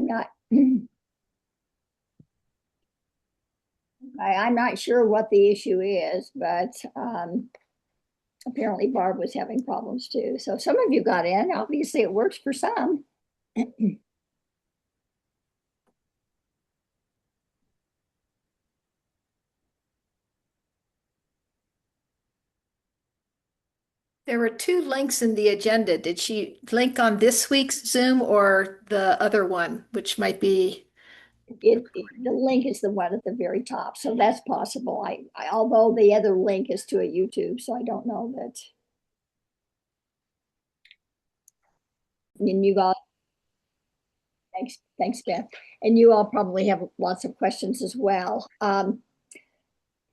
I'm not, I'm not sure what the issue is, but apparently Barb was having problems too. So some of you got in. Obviously, it works for some. There were two links in the agenda. Did she link on this week's Zoom or the other one, which might be? The link is the one at the very top, so that's possible. Although the other link is to a YouTube, so I don't know that. And you all, thanks, Beth. And you all probably have lots of questions as well. Do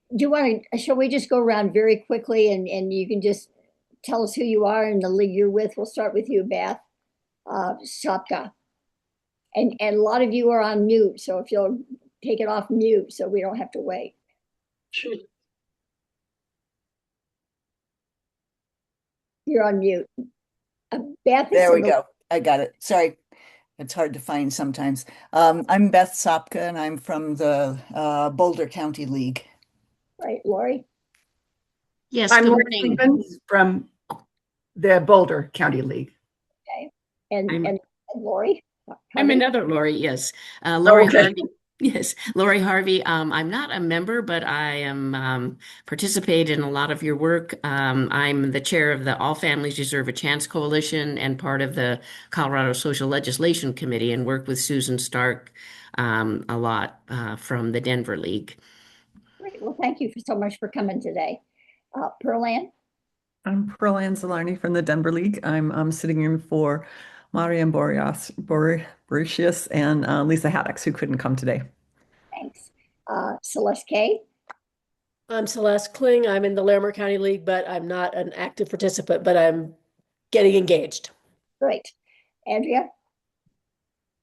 you want to? Shall we just go around very quickly, and you can just tell us who you are and the league you're with? We'll start with you, Beth Shopka. And a lot of you are on mute, so if you'll take it off mute so we don't have to wait. Sure. You're on mute. Beth. There we go. I got it. Sorry. It's hard to find sometimes. I'm Beth Sopka, and I'm from the Boulder County League. Right, Lori? Yes, I'm good Lori morning. Stevens from the Boulder County League. Okay. And Lori? I'm another Lori, yes. Lori Okay. Harvey. Yes, Lori Harvey. I'm not a member, but I am participate in a lot of your work. I'm the chair of the All Families Deserve a Chance Coalition and part of the Colorado Social Legislation Committee and work with Susan Stark a lot from the Denver League. Great. Well, thank you so much for coming today. Pearl Ann? I'm Pearl Ann Zalarny from the Denver League. I'm sitting in for Marian Boricius and Lisa Haddix, who couldn't come today. Thanks. Celeste Kay? I'm Celeste Kling. I'm in the Larimer County League, but I'm not an active participant, but I'm getting engaged. Great. Andrea?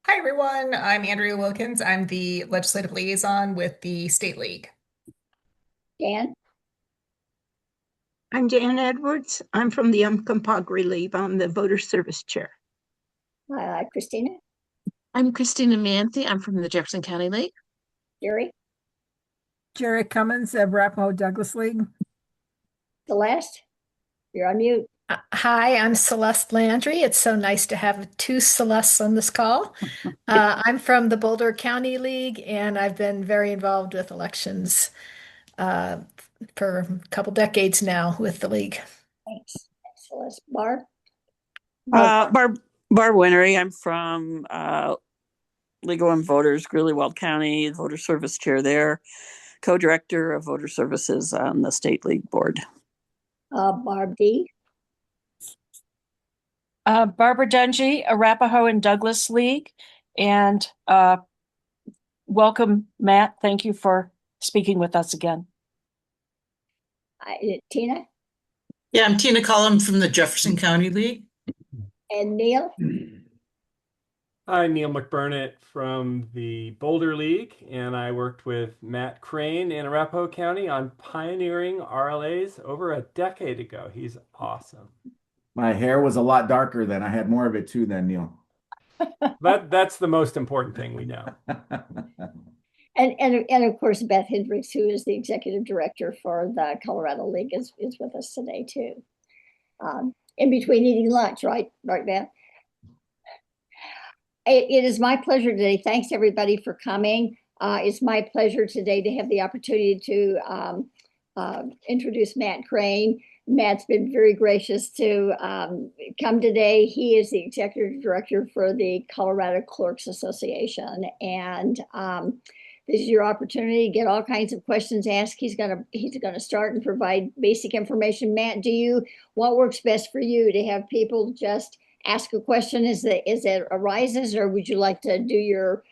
Hi, everyone. I'm Andrea Wilkins. I'm the legislative liaison with the State League. Dan? I'm Jan Edwards. I'm from the Uncompahgre League. I'm the voter service chair. Christina? I'm Christina Manthe. I'm from the Jefferson County League. Jerry? Jerry Cummins of Arapahoe Douglas League. Celeste? You're on mute. Hi, I'm Celeste Landry. It's so nice to have two Celestes on this call. I'm from the Boulder County League, and I've been very involved with elections for a couple decades now with the league. Thanks, Celeste. Barb? Barb Winery. I'm from Legal and Voters, Greeley-Weld County, voter service chair there, co-director of voter services on the State League board. Barb D. Barbara Dungy, Arapahoe and Douglas League, and welcome, Matt. Thank you for speaking with us again. Tina? Yeah, I'm Tina Collum from the Jefferson County League. And Neil? Hi, Neil McBurnett from the Boulder League, and I worked with Matt Crane in Arapahoe County on pioneering RLAs over a decade ago. He's awesome. My hair was a lot darker then. I had more of it too then, Neil. That's the most important thing we know. And of course, Beth Hendricks, who is the executive director for the Colorado League, is with us today too. In between eating lunch, right, Beth? It is my pleasure today. Thanks everybody for coming. It's my pleasure today to have the opportunity to introduce Matt Crane. Matt's been very gracious to come today. He is the executive director for the Colorado Clerks Association, and this is your opportunity to get all kinds of questions asked. He's gonna start and provide basic information. Matt, what works best for you, to have people just ask a question as it arises, or would you like to do your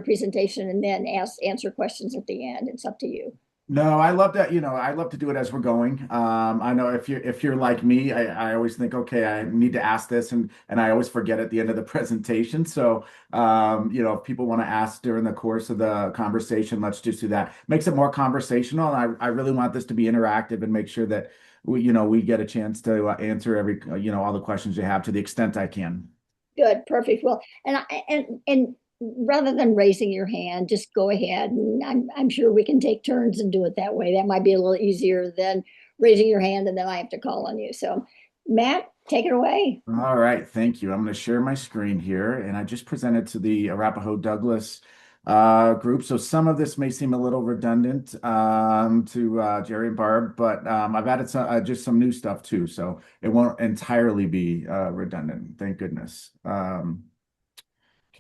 presentation and then answer questions at the end? It's up to you. No, I love that. I love to do it as we're going. I know if you're like me, I always think, okay, I need to ask this, and I always forget at the end of the presentation. So, if people want to ask during the course of the conversation, let's just do that. Makes it more conversational. And I really want this to be interactive and make sure that we get a chance to answer all the questions you have to the extent I can. Good, perfect. Well, and rather than raising your hand, just go ahead, and I'm sure we can take turns and do it that way. That might be a little easier than raising your hand and then I have to call on you. So Matt, take it away. All right, thank you. I'm going to share my screen here, and I just presented to the Arapahoe Douglas group. So some of this may seem a little redundant to Jerry and Barb, but I've added just some new stuff too, so it won't entirely be redundant. Thank goodness.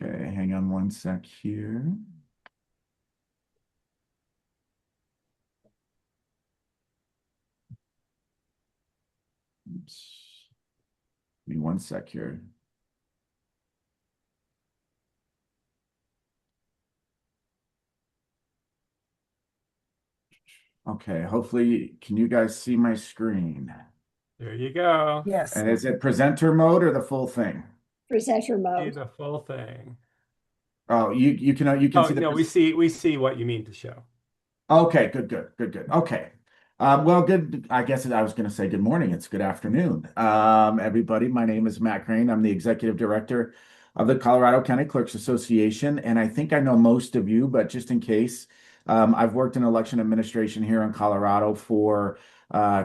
Okay, hang on one sec here. Oops. Give me one sec here. Okay, hopefully, can you guys see my screen? There you go. Yes. And is it presenter mode or the full thing? Presenter See mode. the full thing. Oh, you can Oh, see the no, we see what you mean to show. Okay, good. Okay. Well, good. I guess I was going to say good morning. It's good afternoon. Everybody, my name is Matt Crane. I'm the executive director of the Colorado County Clerks Association. And I think I know most of you, but just in case, I've worked in election administration here in Colorado for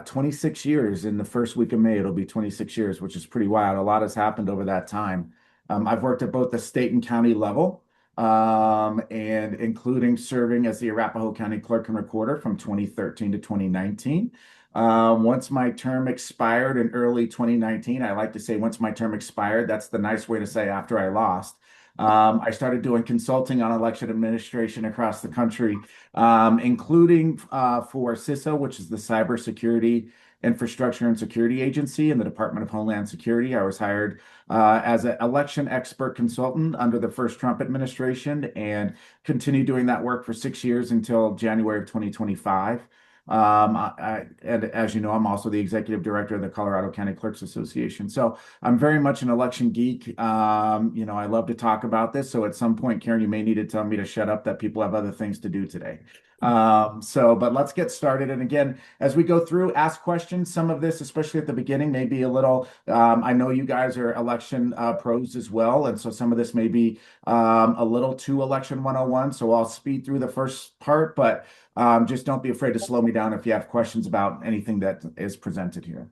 26 years. In the first week of May, it'll be 26 years, which is pretty wild. A lot has happened over that time. I've worked at both the state and county level. And including serving as the Arapahoe County Clerk and Recorder from 2013 to 2019. Once my term expired in early 2019, I like to say once my term expired, that's the nice way to say after I lost. I started doing consulting on election administration across the country, including for CISA, which is the Cybersecurity Infrastructure and Security Agency in the Department of Homeland Security. I was hired as an election expert consultant under the first Trump administration and continued doing that work for 6 years until January of 2025. And as you know, I'm also the executive director of the Colorado County Clerks Association. So I'm very much an election geek. I love to talk about this. So at some point, Karen, you may need to tell me to shut up, that people have other things to do today. But let's get started. And again, as we go through, ask questions. Some of this, especially at the beginning, may be a little, I know you guys are election pros as well. And so some of this may be a little too election 101. So I'll speed through the first part, but just don't be afraid to slow me down if you have questions about anything that is presented here.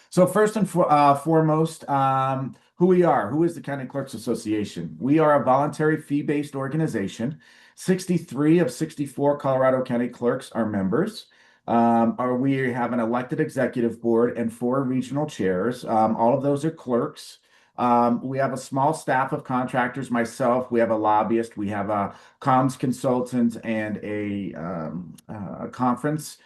So first and foremost, who we are. Who is the County Clerks Association? We are a voluntary fee-based organization. 63 of 64 Colorado County clerks are members. We have an elected executive board and 4 regional chairs. All of those are clerks. We have a small staff of contractors, myself, we have a lobbyist, we have a comms consultant and a conference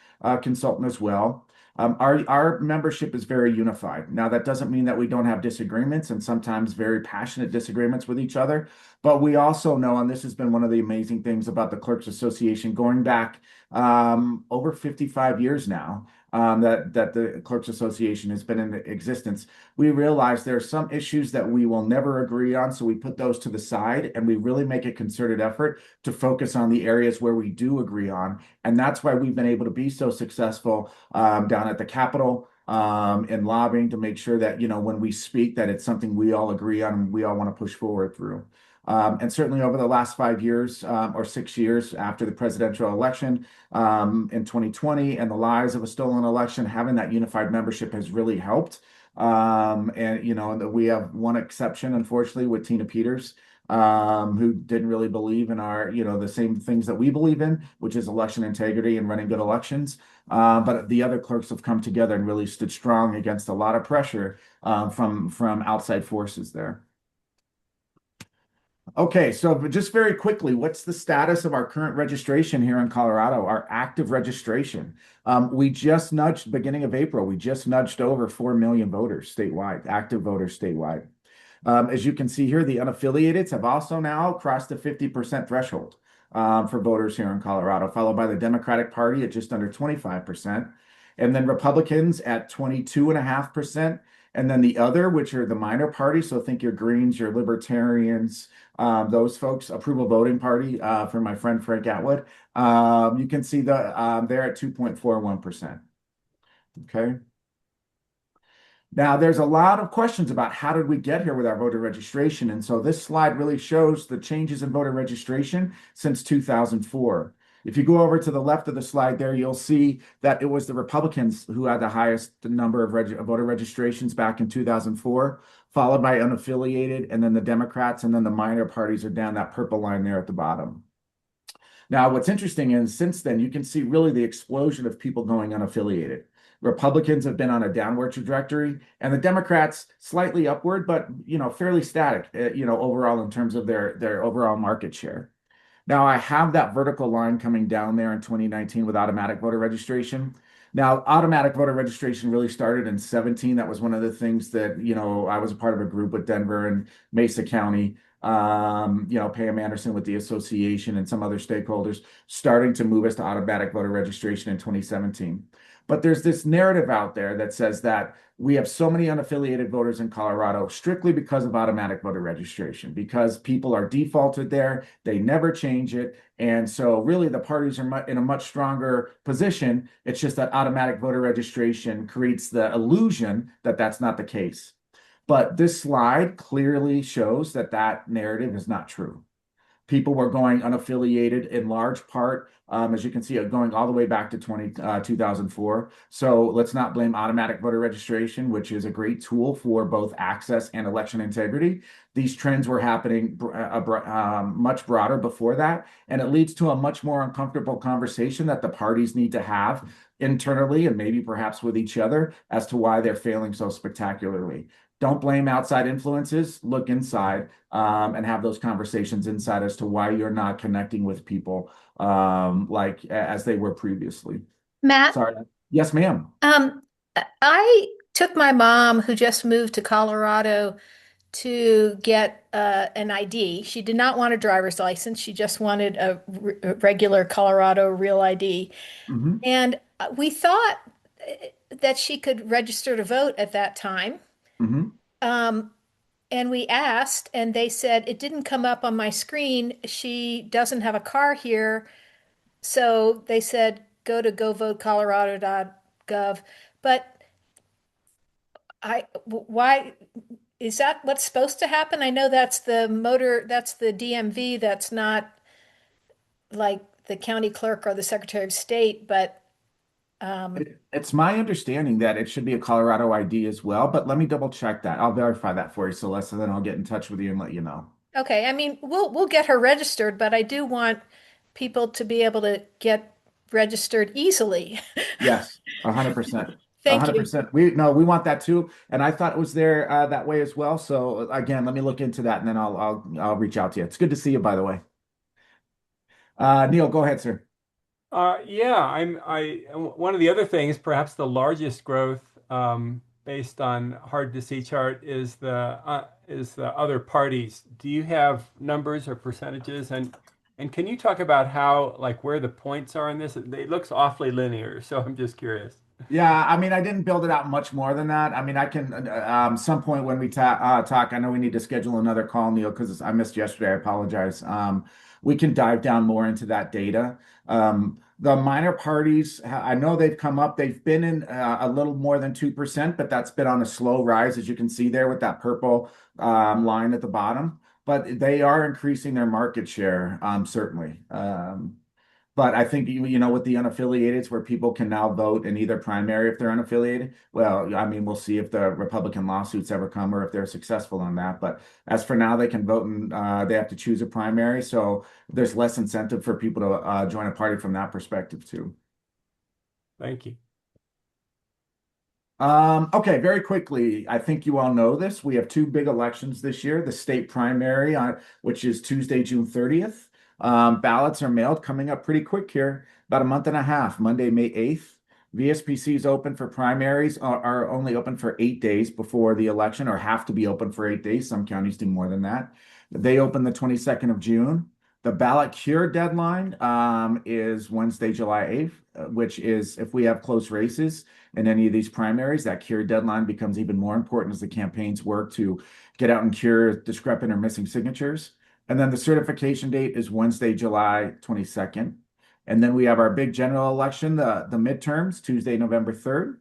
consultant as well. Our membership is very unified. Now, that doesn't mean that we don't have disagreements and sometimes very passionate disagreements with each other, but we also know, and this has been one of the amazing things about the Clerks Association going back over 55 years now, that the Clerks Association has been in existence. We realize there are some issues that we will never agree on, so we put those to the side and we really make a concerted effort to focus on the areas where we do agree on. And that's why we've been able to be so successful down at the Capitol in lobbying to make sure that, when we speak, that it's something we all agree on and we all want to push forward through. And certainly over the last 5 years or 6 years after the presidential election in 2020 and the lies of a stolen election, having that unified membership has really helped. And we have one exception, unfortunately, with Tina Peters, who didn't really believe in our, the same things that we believe in, which is election integrity and running good elections. But the other clerks have come together and really stood strong against a lot of pressure from outside forces there. Okay, so just very quickly, what's the status of our current registration here in Colorado, our active registration? We just nudged, beginning of April, we just nudged over 4 million voters statewide, active voters statewide. As you can see here, the unaffiliateds have also now crossed the 50% threshold for voters here in Colorado, followed by the Democratic Party at just under 25%, and then Republicans at 22.5%. And then the other, which are the minor parties, so think your Greens, your Libertarians, those folks, approval voting party for my friend Frank Atwood. You can see they're at 2.41%. Okay. Now, there's a lot of questions about how did we get here with our voter registration. And so this slide really shows the changes in voter registration since 2004. If you go over to the left of the slide there, you'll see that it was the Republicans who had the highest number of voter registrations back in 2004, followed by unaffiliated, and then the Democrats, and then the minor parties are down that purple line there at the bottom. Now, what's interesting is since then, you can see really the explosion of people going unaffiliated. Republicans have been on a downward trajectory, and the Democrats slightly upward, but fairly static, overall in terms of their overall market share. Now, I have that vertical line coming down there in 2019 with automatic voter registration. Now, automatic voter registration really started in 2017. That was one of the things that, I was a part of a group with Denver and Mesa County, Pam Anderson with the association and some other stakeholders starting to move us to automatic voter registration in 2017. But there's this narrative out there that says that we have so many unaffiliated voters in Colorado strictly because of automatic voter registration, because people are defaulted there, they never change it. And so really the parties are in a much stronger position. It's just that automatic voter registration creates the illusion that that's not the case. But this slide clearly shows that that narrative is not true. People were going unaffiliated in large part, as you can see, going all the way back to 2004. So let's not blame automatic voter registration, which is a great tool for both access and election integrity. These trends were happening much broader before that, and it leads to a much more uncomfortable conversation that the parties need to have internally and maybe perhaps with each other as to why they're failing so spectacularly. Don't blame outside influences, look inside and have those conversations inside as to why you're not connecting with people like as they were previously. Matt? Sorry. Yes, ma'am. I took my mom, who just moved to Colorado, to get an ID. She did not want a driver's license. She just wanted a regular Colorado real ID. Mm-hmm. And we thought that she could register to vote at that time. Mm-hmm. And we asked, and they said, it didn't come up on my screen. She doesn't have a car here. So they said, go to govotecolorado.gov. But why is that what's supposed to happen? I know that's the DMV. That's not like the county clerk or the Secretary of State, but it's my understanding that it should be a Colorado ID as well, but let me double check that. I'll verify that for you, Celeste, and then I'll get in touch with you and let you know. Okay. I mean, we'll get her registered, but I do want people to be able to get registered easily. Yes, 100%. Thank 100%. you. We want that too, and I thought it was there that way as well. So again, let me look into that, and then I'll reach out to you. It's good to see you, by the way. Neil, go ahead, sir. One of the other things, perhaps the largest growth based on hard to see chart is the other parties. Do you have numbers or percentages? And can you talk about how, like, where the points are in this? It looks awfully linear, so I'm just curious. Yeah, I mean, I didn't build it out much more than that. I mean, I can some point when we talk. I know we need to schedule another call, Neil, because I missed yesterday. I apologize. We can dive down more into that data. The minor parties, I know they've come up. They've been in a little more than 2%, but that's been on a slow rise, as you can see there with that purple line at the bottom. But they are increasing their market share, certainly. But I think, with the unaffiliated, where people can now vote in either primary if they're unaffiliated. Well, I mean, we'll see if the Republican lawsuits ever come or if they're successful on that. But as for now, they can vote and they have to choose a primary. So there's less incentive for people to join a party from that perspective, too. Thank you. Okay, very quickly, I think you all know this. We have two big elections this year, the state primary, which is Tuesday, June 30th. Ballots are mailed coming up pretty quick here, about a month and a half, Monday, May 8th. VSPC is open for primaries, are only open for 8 days before the election, or have to be open for 8 days. Some counties do more than that. They open the 22nd of June. The ballot cure deadline is Wednesday, July 8th, which is if we have close races in any of these primaries, that cure deadline becomes even more important as the campaigns work to get out and cure discrepant or missing signatures. And then the certification date is Wednesday, July 22nd. And then we have our big general election, the midterms, Tuesday, November 3rd.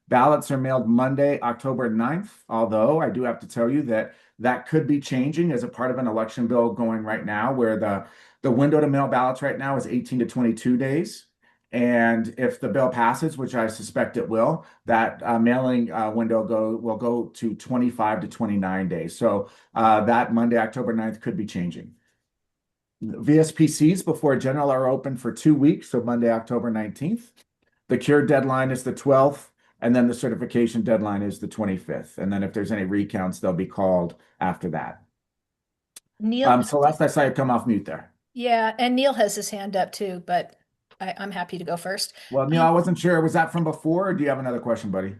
Ballots are mailed Monday, October 9th, although I do have to tell you that that could be changing as a part of an election bill going right now, where the window to mail ballots right now is 18 to 22 days. And if the bill passes, which I suspect it will, that mailing window will go to 25 to 29 days. So that Monday, October 9th could be changing. VSPCs before general are open for 2 weeks, so Monday, October 19th. The cure deadline is the 12th, and then the certification deadline is the 25th. And then if there's any recounts, they'll be called after that. Neil, Celeste, I saw you come off mute there. yeah, and Neil has his hand up too, but I'm happy to go first. Well, Neil, I wasn't sure. Was that from before, or do you have another question, buddy?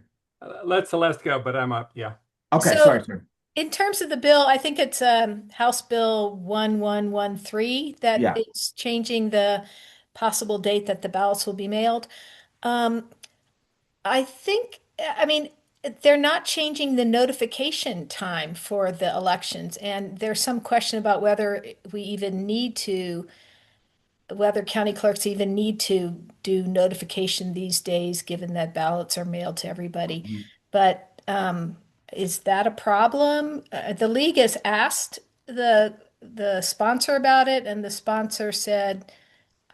Let Celeste go, but I'm up. Yeah. Okay, So, sorry, sir. in terms of the bill, I think it's House Bill 1113 that Yeah. is changing the possible date that the ballots will be mailed. I think, I mean, they're not changing the notification time for the elections, and there's some question about whether we even need to, whether county clerks even need to do notification these days, given that ballots are mailed to everybody. But is that a problem? The league has asked the sponsor about it, and the sponsor said,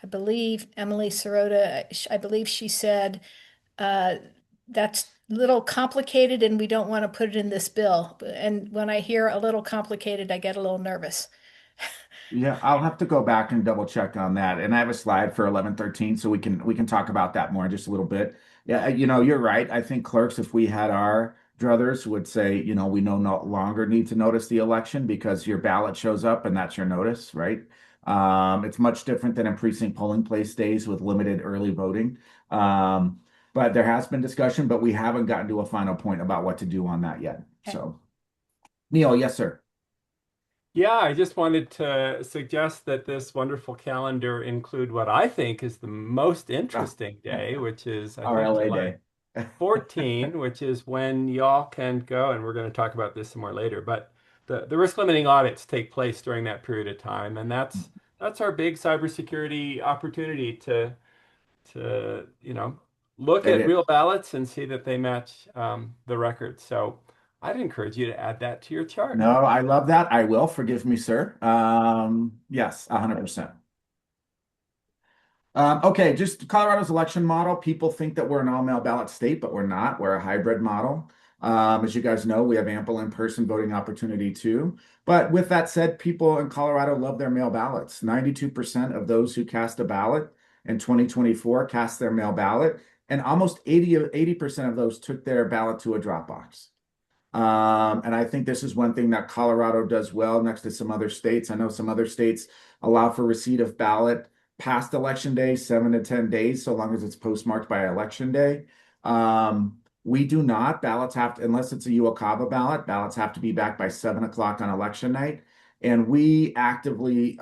I believe Emily Sirota, I believe she said that's a little complicated and we don't want to put it in this bill. And when I hear a little complicated, I get a little nervous. Yeah, I'll have to go back and double check on that. And I have a slide for 1113, so we can talk about that more in just a little bit. Yeah, you're right. I think clerks, if we had our druthers, would say, we no longer need to notice the election because your ballot shows up and that's your notice, right? It's much different than in precinct polling place days with limited early voting. But there has been discussion, but we haven't gotten to a final point about what to do on that yet. Okay. So, Neil, yes, sir. Yeah, I just wanted to suggest that this wonderful calendar include what I think is the most interesting day, which is, I think, RLA July Day. 14, which is when y'all can go, and we're going to talk about this some more later, but the risk limiting audits take place during that period of time, and that's our big cybersecurity opportunity to look It at is. real ballots and see that they match the record. So I'd encourage you to add that to your chart. No, I love that. I will. Forgive me, sir. Yes, 100%. Okay, just Colorado's election model. People think that we're an all-mail ballot state, but we're not. We're a hybrid model. As you guys know, we have ample in-person voting opportunity too. But with that said, people in Colorado love their mail ballots. 92% of those who cast a ballot in 2024 cast their mail ballot, and almost 80% of those took their ballot to a drop box. And I think this is one thing that Colorado does well next to some other states. I know some other states allow for receipt of ballot past election day, 7 to 10 days, so long as it's postmarked by election day. We do not. Ballots have to, unless it's a UOCAVA ballot, ballots have to be back by 7 o'clock on election night. And we actively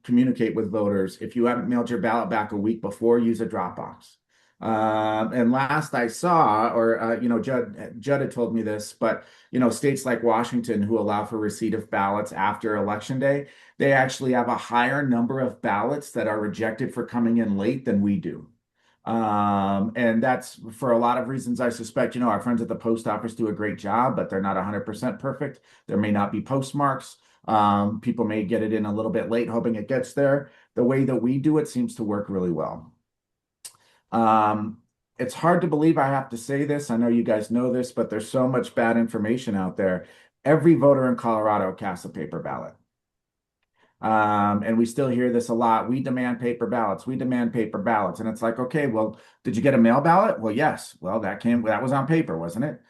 communicate with voters. If you haven't mailed your ballot back a week before, use a drop box. And last I saw, or Judd had told me this, but states like Washington who allow for receipt of ballots after election day, they actually have a higher number of ballots that are rejected for coming in late than we do. And that's for a lot of reasons. I suspect, our friends at the post office do a great job, but they're not 100% perfect. There may not be postmarks. People may get it in a little bit late, hoping it gets there. The way that we do it seems to work really well. It's hard to believe I have to say this. I know you guys know this, but there's so much bad information out there. Every voter in Colorado casts a paper ballot. And we still hear this a lot. We demand paper ballots. We demand paper ballots. And it's like, okay, well, did you get a mail ballot? Well, yes. Well, that was on paper, wasn't it?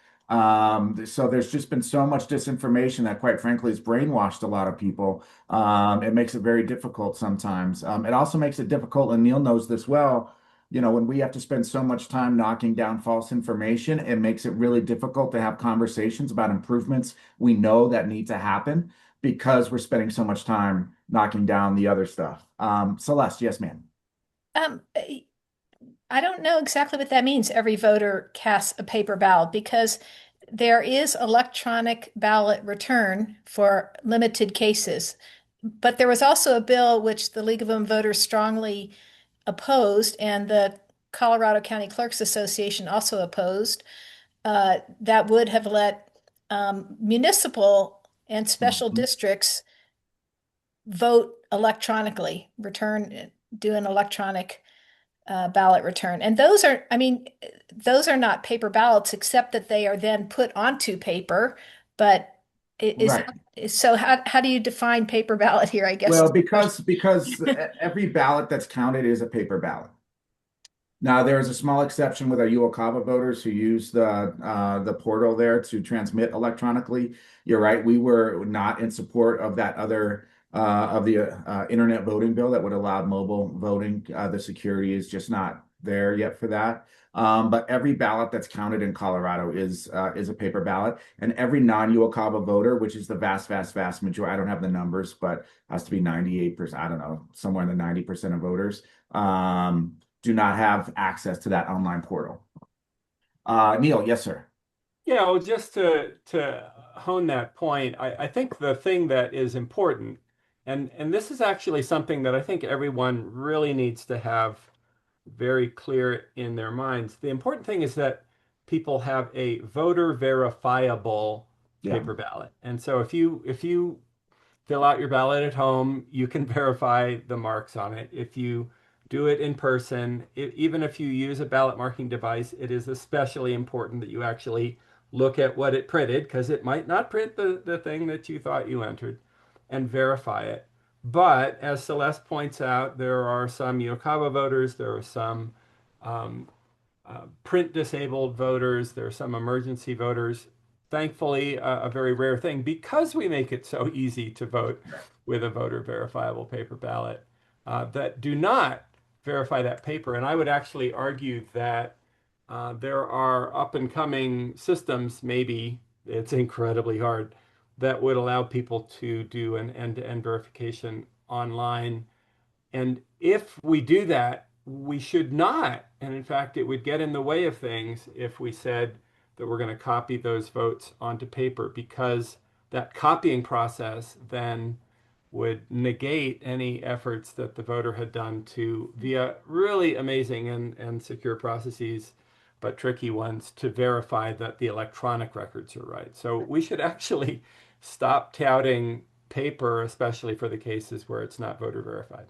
So there's just been so much disinformation that, quite frankly, has brainwashed a lot of people. It makes it very difficult sometimes. It also makes it difficult, and Neil knows this well, when we have to spend so much time knocking down false information, it makes it really difficult to have conversations about improvements we know that need to happen because we're spending so much time knocking down the other stuff. Celeste, yes, ma'am. I don't know exactly what that means. Every voter casts a paper ballot because there is electronic ballot return for limited cases. But there was also a bill which the League of Women Voters strongly opposed, and the Colorado County Clerks Association also opposed, that would have let municipal and special districts vote electronically, do an electronic ballot return. And those are, I mean, those are not paper ballots, except that they are then put onto paper. But Right. so how do you define paper ballot here, I guess? Well, because every ballot that's counted is a paper ballot. Now, there is a small exception with our UOCAVA voters who use the portal there to transmit electronically. You're right, we were not in support of that other of the internet voting bill that would allow mobile voting. The security is just not there yet for that. But every ballot that's counted in Colorado is a paper ballot, and every non-UOCAVA voter, which is the vast majority, I don't have the numbers, but has to be 98%, I don't know, somewhere in the 90% of voters, do not have access to that online portal. Neil, yes, sir. Yeah, well, just to hone that point, I think the thing that is important, and this is actually something that I think everyone really needs to have very clear in their minds. The important thing is that people have a voter verifiable paper ballot. And so if you fill out your ballot at home, you can verify the marks on it. If you do it in person, even if you use a ballot marking device, it is especially important that you actually look at what it printed, because it might not print the thing that you thought you entered, and verify it. But as Celeste points out, there are some UOCAVA voters, there are some print disabled voters, there are some emergency voters. Thankfully, a very rare thing, because we make it so easy to vote with a voter verifiable paper ballot, that do not verify that paper. And I would actually argue that there are up and coming systems, maybe it's incredibly hard, that would allow people to do an end-to-end verification online. And if we do that, we should not. And in fact, it would get in the way of things if we said that we're going to copy those votes onto paper, because that copying process then would negate any efforts that the voter had done to, via really amazing and secure processes, but tricky ones, to verify that the electronic records are right. So we should actually stop touting paper, especially for the cases where it's not voter verified.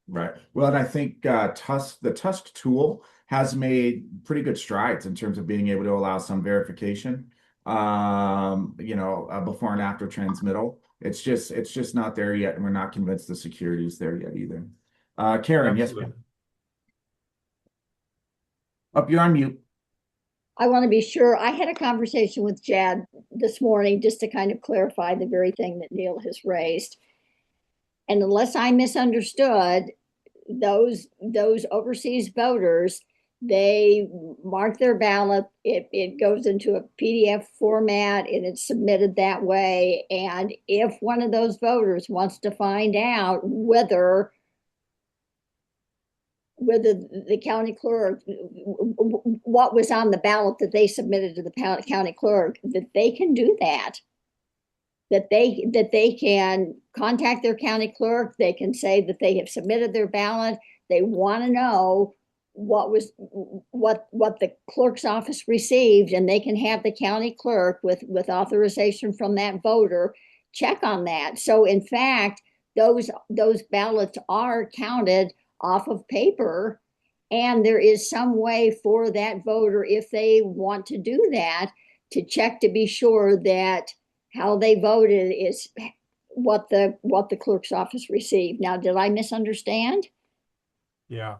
Right. Well, and I think the Tusk tool has made pretty good strides in terms of being able to allow some verification, before and after transmittal. It's just not there yet, and we're not convinced the security is there yet either. Karen, yes, ma'am. Up, you're on mute. I want to be sure. I had a conversation with Jad this morning just to kind of clarify the very thing that Neil has raised. And unless I misunderstood, those overseas voters, they mark their ballot, it goes into a PDF format and it's submitted that way. And if one of those voters wants to find out whether the county clerk, what was on the ballot that they submitted to the county clerk, that they can do that. That they can contact their county clerk. They can say that they have submitted their ballot. They want to know what the clerk's office received, and they can have the county clerk with authorization from that voter check on that. So in fact, those ballots are counted off of paper, and there is some way for that voter, if they want to do that, to check to be sure that how they voted is what the clerk's office received. Now, did I misunderstand? Yeah.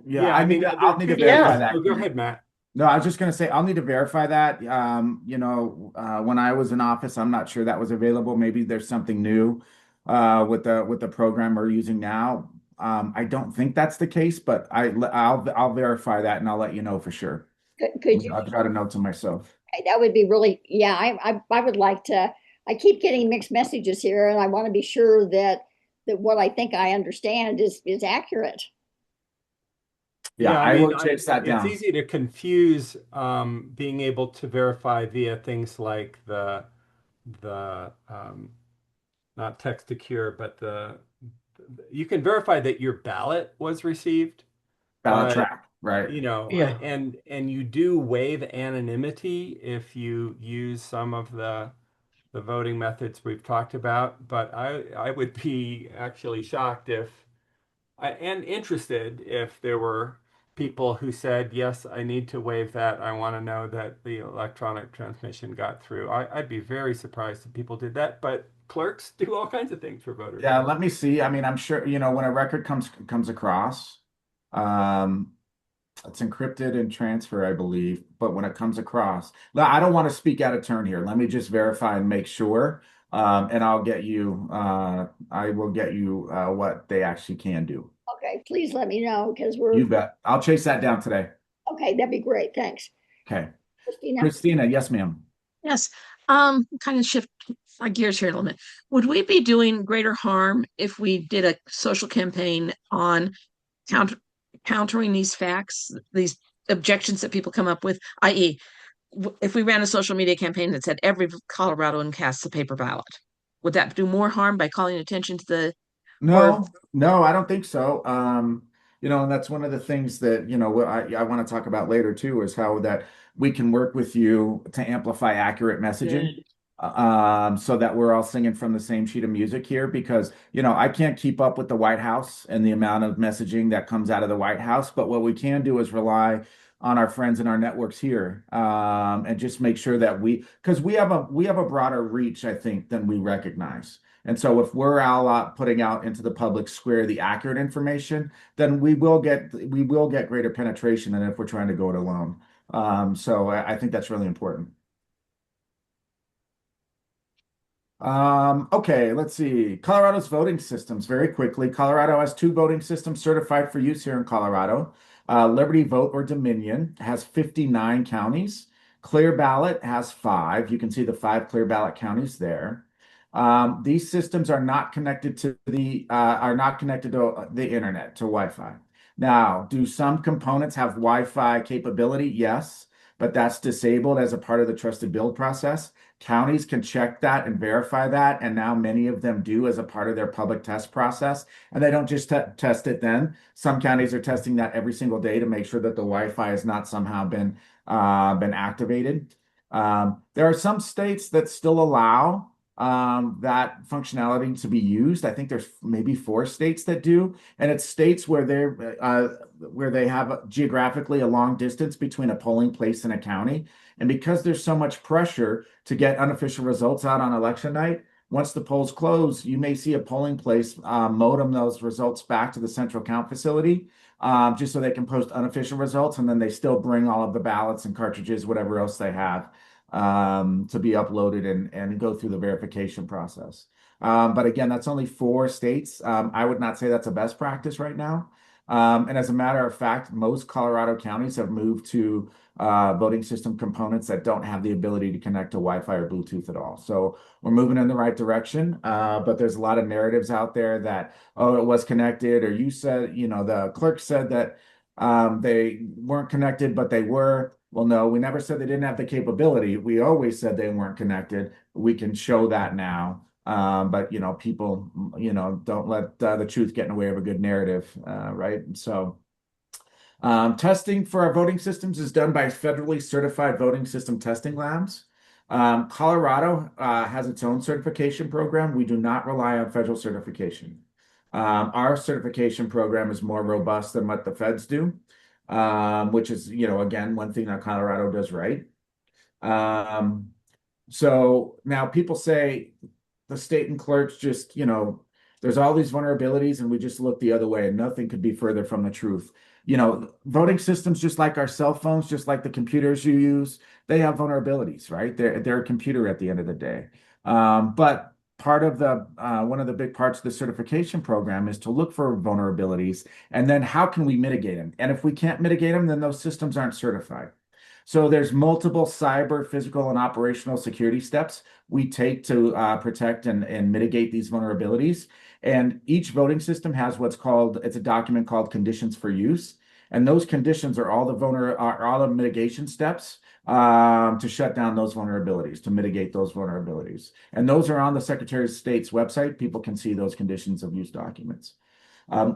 Yeah, I'll need to verify that. Oh, go ahead, Matt. No, I was just going to say, I'll need to verify that. When I was in office, I'm not sure that was available. Maybe there's something new with the program we're using now. I don't think that's the case, but I'll verify that and I'll let you know for sure. Could you? I've got a note to myself. That would be really, yeah, I would like to. I keep getting mixed messages here, and I want to be sure that what I think I understand is accurate. Yeah, I will chase that down. It's easy to confuse being able to verify via things like the not text to cure, but you can verify that your ballot was received, ballot but track, right? Yeah. and you do waive anonymity if you use some of the voting methods we've talked about. But I would be actually shocked and interested if there were people who said, yes, I need to waive that. I want to know that the electronic transmission got through. I'd be very surprised if people did that, but clerks do all kinds of things for voters. Yeah, let me see. I mean, I'm sure, when a record comes across, um, it's encrypted and transfer, I believe. But when it comes across, now, I don't want to speak out of turn here. Let me just verify and make sure. And I will get you what they actually can do. Okay, please let me know because You bet. I'll chase that down today. Okay, that'd be great. Thanks. Okay. Christina? Christina, yes, ma'am. Yes. Kind of shift our gears here a little bit. Would we be doing greater harm if we did a social campaign on countering these facts, these objections that people come up with, i.e., if we ran a social media campaign that said every Coloradoan casts a paper ballot, would that do more harm by calling attention to the No, no, I don't think so. And that's one of the things that, what I want to talk about later too, is how that we can work with you to amplify accurate messaging. So that we're all singing from the same sheet of music here, because, I can't keep up with the White House and the amount of messaging that comes out of the White House. But what we can do is rely on our friends and our networks here, and just make sure that because we have a broader reach, I think, than we recognize. And so if we're all putting out into the public square the accurate information, then we will get greater penetration than if we're trying to go it alone. So I think that's really important. Okay, let's see. Colorado's voting systems very quickly. Colorado has 2 voting systems certified for use here in Colorado. Liberty Vote or Dominion has 59 counties. Clear Ballot has 5. You can see the 5 Clear Ballot counties there. These systems are not connected to the internet, to Wi-Fi. Now, do some components have Wi-Fi capability? Yes, but that's disabled as a part of the trusted build process. Counties can check that and verify that, and now many of them do as a part of their public test process. And they don't just test it then. Some counties are testing that every single day to make sure that the Wi-Fi has not somehow been activated. There are some states that still allow that functionality to be used. I think there's maybe 4 states that do, and it's states where they have geographically a long distance between a polling place and a county. And because there's so much pressure to get unofficial results out on election night, once the polls close, you may see a polling place modem those results back to the central count facility, just so they can post unofficial results, and then they still bring all of the ballots and cartridges, whatever else they have, to be uploaded and go through the verification process. But again, that's only 4 states. I would not say that's a best practice right now. And as a matter of fact, most Colorado counties have moved to voting system components that don't have the ability to connect to Wi-Fi or Bluetooth at all. So we're moving in the right direction. But there's a lot of narratives out there that, oh, it was connected, or you said, the clerk said that they weren't connected, but they were. Well, no, we never said they didn't have the capability. We always said they weren't connected. We can show that now. But people, don't let the truth get in the way of a good narrative, right? So testing for our voting systems is done by federally certified voting system testing labs. Colorado has its own certification program. We do not rely on federal certification. Our certification program is more robust than what the feds do, which is, again, one thing that Colorado does right. So now people say the state and clerks just, there's all these vulnerabilities and we just look the other way, and nothing could be further from the truth. Voting systems, just like our cell phones, just like the computers you use, they have vulnerabilities, right? They're a computer at the end of the day. But part of one of the big parts of the certification program is to look for vulnerabilities, and then how can we mitigate them? And if we can't mitigate them, then those systems aren't certified. So there's multiple cyber, physical, and operational security steps we take to protect and mitigate these vulnerabilities. And each voting system has it's a document called Conditions for Use. And those conditions are all the mitigation steps to shut down those vulnerabilities, to mitigate those vulnerabilities. And those are on the Secretary of State's website. People can see those conditions of use documents.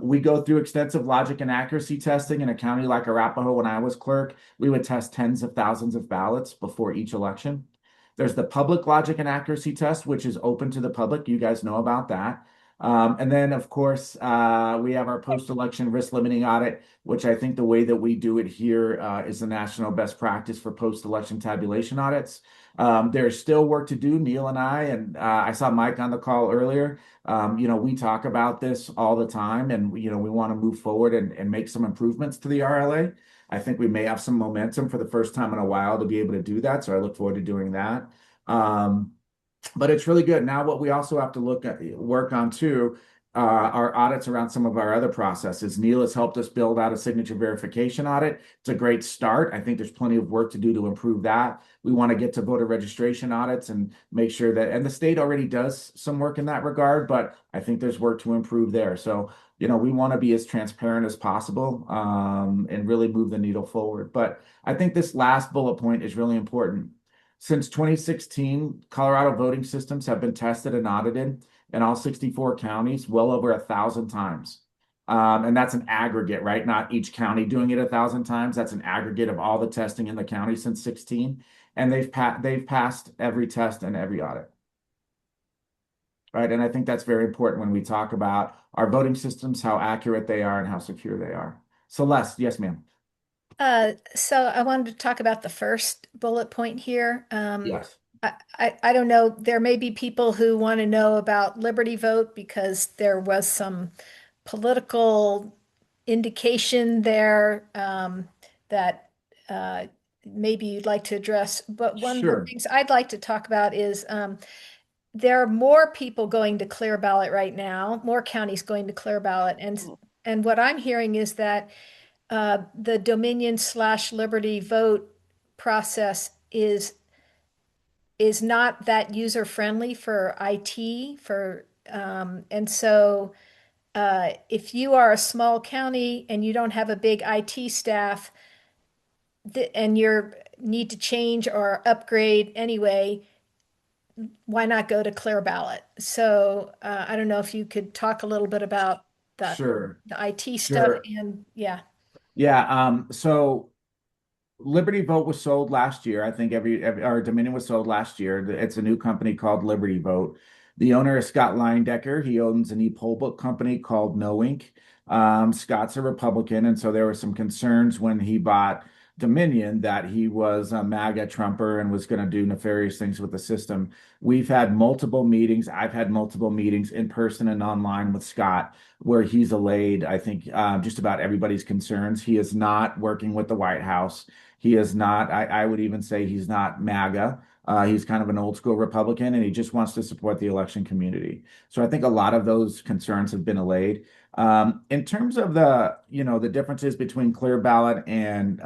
We go through extensive logic and accuracy testing in a county like Arapahoe. When I was clerk, we would test tens of thousands of ballots before each election. There's the public logic and accuracy test, which is open to the public. You guys know about that. And then, of course, we have our post-election risk limiting audit, which I think the way that we do it here is the national best practice for post-election tabulation audits. There's still work to do. Neil and I saw Mike on the call earlier. We talk about this all the time, and we want to move forward and make some improvements to the RLA. I think we may have some momentum for the first time in a while to be able to do that. So I look forward to doing that. But it's really good. Now, what we also have to work on too, are audits around some of our other processes. Neil has helped us build out a signature verification audit. It's a great start. I think there's plenty of work to do to improve that. We want to get to voter registration audits and make sure that, and the state already does some work in that regard, but I think there's work to improve there. So, we want to be as transparent as possible, and really move the needle forward. But I think this last bullet point is really important. Since 2016, Colorado voting systems have been tested and audited in all 64 counties well over 1,000 times. And that's an aggregate, right? Not each county doing it 1,000 times. That's an aggregate of all the testing in the county since 16. And they've passed every test and every audit. Right. And I think that's very important when we talk about our voting systems, how accurate they are and how secure they are. Celeste, yes, ma'am. So I wanted to talk about the first bullet point here. Yes. I don't know. There may be people who want to know about Liberty Vote because there was some political indication there that maybe you'd like to address. But one of the things I'd like to talk about is there are more people going to clear ballot right now, more counties going to clear ballot. And what I'm hearing is that the Dominion/Liberty Vote process is not that user friendly for IT and so if you are a small county and you don't have a big IT staff and you need to change or upgrade anyway, why not go to clear ballot? So I don't know if you could talk a little bit about the IT stuff and yeah. Yeah. So Liberty Vote was sold last year. I think our Dominion was sold last year. It's a new company called Liberty Vote. The owner is Scott Leindecker. He owns an e-poll book company called No Ink. Scott's a Republican, and so there were some concerns when he bought Dominion that he was a MAGA Trumper and was going to do nefarious things with the system. We've had multiple meetings. I've had multiple meetings in person and online with Scott where he's allayed, I think, just about everybody's concerns. He is not working with the White House. He is not, I would even say he's not MAGA. He's kind of an old school Republican, and he just wants to support the election community. So I think a lot of those concerns have been allayed. In terms of the differences between clear ballot and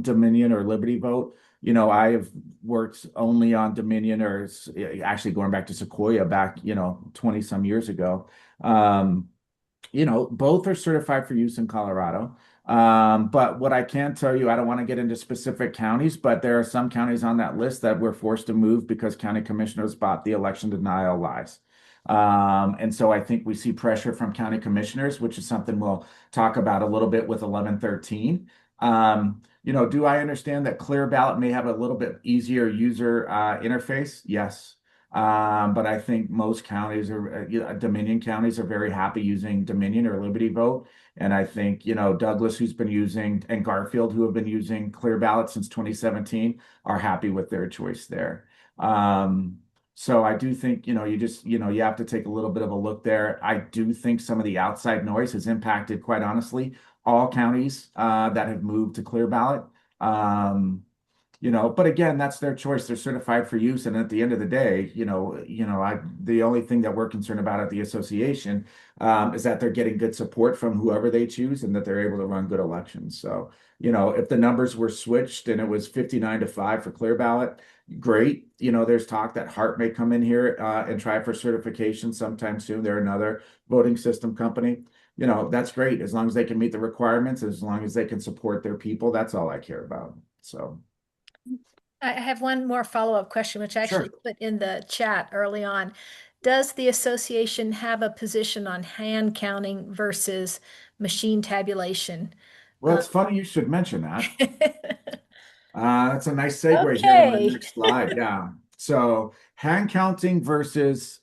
Dominion or Liberty Vote, I have worked only on Dominion, or actually going back to Sequoia back, 20 some years ago. Both are certified for use in Colorado. But what I can tell you, I don't want to get into specific counties, but there are some counties on that list that were forced to move because county commissioners bought the election denial lies. And so I think we see pressure from county commissioners, which is something we'll talk about a little bit with 1113. Do I understand that clear ballot may have a little bit easier user interface? Yes. But I think most counties Dominion counties are very happy using Dominion or Liberty Vote. And I think, Douglas, who's been using, and Garfield, who have been using clear ballot since 2017, are happy with their choice there. So I do think, you have to take a little bit of a look there. I do think some of the outside noise has impacted, quite honestly, all counties that have moved to clear ballot. But again, that's their choice. They're certified for use. And at the end of the day, the only thing that we're concerned about at the association is that they're getting good support from whoever they choose and that they're able to run good elections. So, if the numbers were switched and it was 59-5 for clear ballot, great. There's talk that Hart may come in here and try for certification sometime soon. They're another voting system company. That's great. As long as they can meet the requirements, as long as they can support their people, that's all I care about. So. I have one more follow-up question, which I actually put in the chat early on. does the association have a position on hand counting versus machine tabulation? Well, it's funny you should mention that. That's a nice segue here to my Okay. next slide. Yeah. So hand counting versus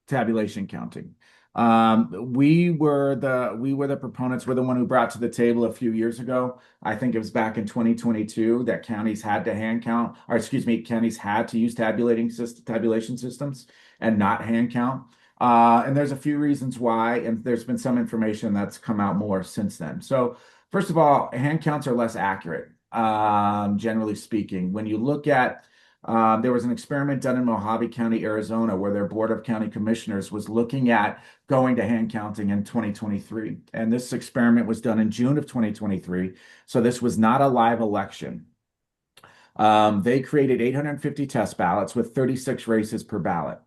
tabulation counting. We were the proponents. We're the one who brought to the table a few years ago. I think it was back in 2022 that counties had to hand count, or excuse me, counties had to use tabulation systems and not hand count. And there's a few reasons why, and there's been some information that's come out more since then. So first of all, hand counts are less accurate, generally speaking. When you look at there was an experiment done in Mojave County, Arizona, where their Board of County Commissioners was looking at going to hand counting in 2023. And this experiment was done in June of 2023. So this was not a live election. They created 850 test ballots with 36 races per ballot.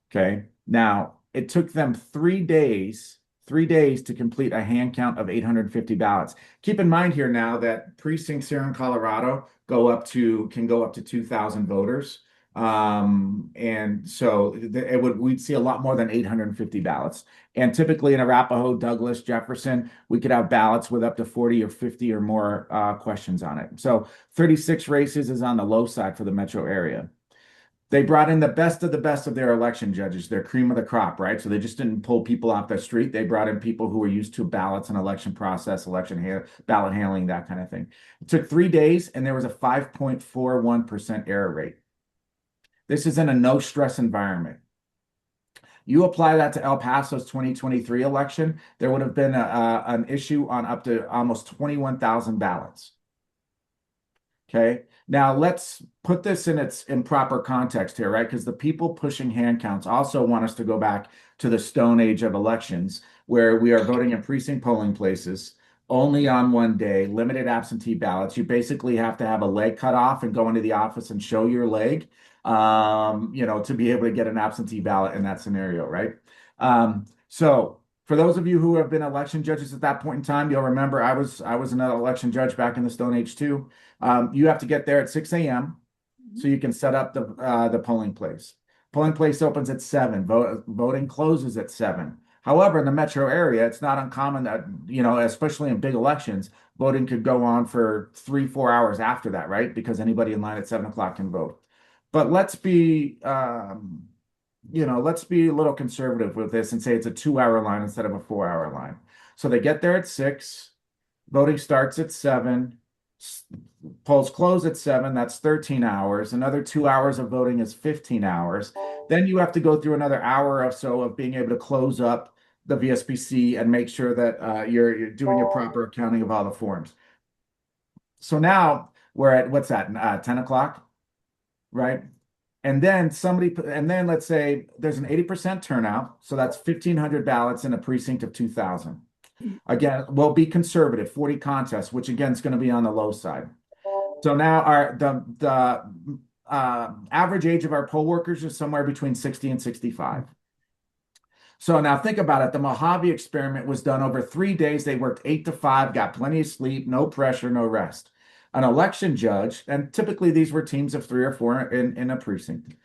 Okay. Now, it took them 3 days to complete a hand count of 850 ballots. Keep in mind here now that precincts here in Colorado can go up to 2,000 voters. And so we'd see a lot more than 850 ballots. And typically in Arapahoe, Douglas, Jefferson, we could have ballots with up to 40 or 50 or more questions on it. So 36 races is on the low side for the metro area. They brought in the best of their election judges, their cream of the crop, right? So they just didn't pull people off the street. They brought in people who were used to ballots and election process, ballot handling, that kind of thing. It took 3 days, and there was a 5.41% error rate. This is in a no-stress environment. You apply that to El Paso's 2023 election, there would have been an issue on up to almost 21,000 ballots. Okay. Now let's put this in proper context here, right? Because the people pushing hand counts also want us to go back to the Stone Age of elections, where we are voting in precinct polling places only on one day, limited absentee ballots. You basically have to have a leg cut off and go into the office and show your leg, to be able to get an absentee ballot in that scenario, right? So for those of you who have been election judges at that point in time, you'll remember I was an election judge back in the Stone Age too. You have to get there at 6 a.m. so you can set up the polling place. Polling place opens at 7. Voting closes at 7. However, in the metro area, it's not uncommon that, especially in big elections, voting could go on for 3-4 hours after that, right? Because anybody in line at 7 o'clock can vote. But let's be a little conservative with this and say it's a 2-hour line instead of a 4-hour line. So they get there at 6, voting starts at 7, polls close at 7, that's 13 hours. Another 2 hours of voting is 15 hours. Then you have to go through another hour or so of being able to close up the VSBC and make sure that you're doing your proper accounting of all the forms. So now we're at, what's that, 10 o'clock, right? And then let's say there's an 80% turnout. So that's 1,500 ballots in a precinct of 2,000. Again, we'll be conservative, 40 contests, which again is going to be on the low side. So now the average age of our poll workers is somewhere between 60 and 65. So now think about it. The Mojave experiment was done over 3 days. They worked 8 to 5, got plenty of sleep, no pressure, no rest. An election judge, and typically these were teams of 3 or 4 in a precinct,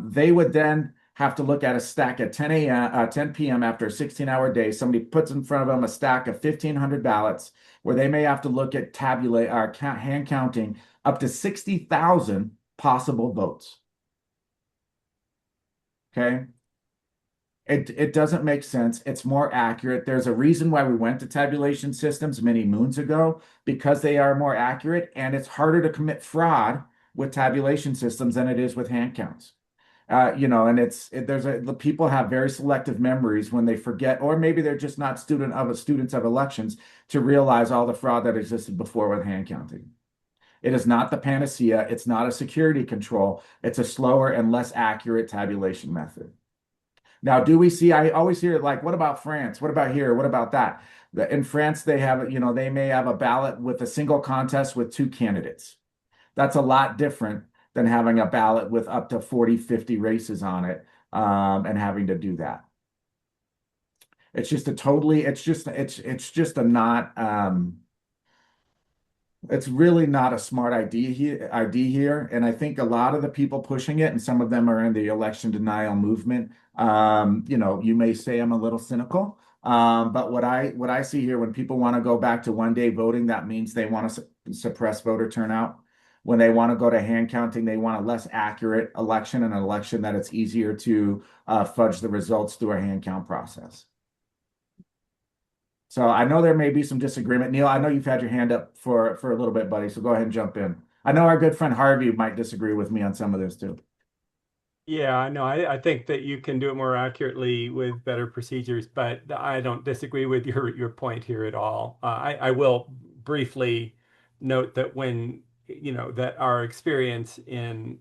they would then have to look at a stack at 10 p.m. after a 16-hour day. Somebody puts in front of them a stack of 1,500 ballots where they may have to look at hand counting up to 60,000 possible votes. Okay. It doesn't make sense. It's more accurate. There's a reason why we went to tabulation systems many moons ago, because they are more accurate, and it's harder to commit fraud with tabulation systems than it is with hand counts. And people have very selective memories when they forget, or maybe they're just not students of elections to realize all the fraud that existed before with hand counting. It is not the panacea. It's not a security control. It's a slower and less accurate tabulation method. Now, I always hear like, what about France? What about here? What about that? In France, they may have a ballot with a single contest with 2 candidates. That's a lot different than having a ballot with up to 40, 50 races on it, and having to do that. It's just a It's really not a smart idea here. And I think a lot of the people pushing it, and some of them are in the election denial movement. You may say I'm a little cynical. But what I see here, when people want to go back to 1 day voting, that means they want to suppress voter turnout. When they want to go to hand counting, they want a less accurate election, and an election that it's easier to fudge the results through a hand count process. So I know there may be some disagreement. Neil, I know you've had your hand up for a little bit, buddy. So go ahead and jump in. I know our good friend Harvey might disagree with me on some of this too. Yeah, I know. I think that you can do it more accurately with better procedures, but I don't disagree with your point here at all. I will briefly note that that our experience in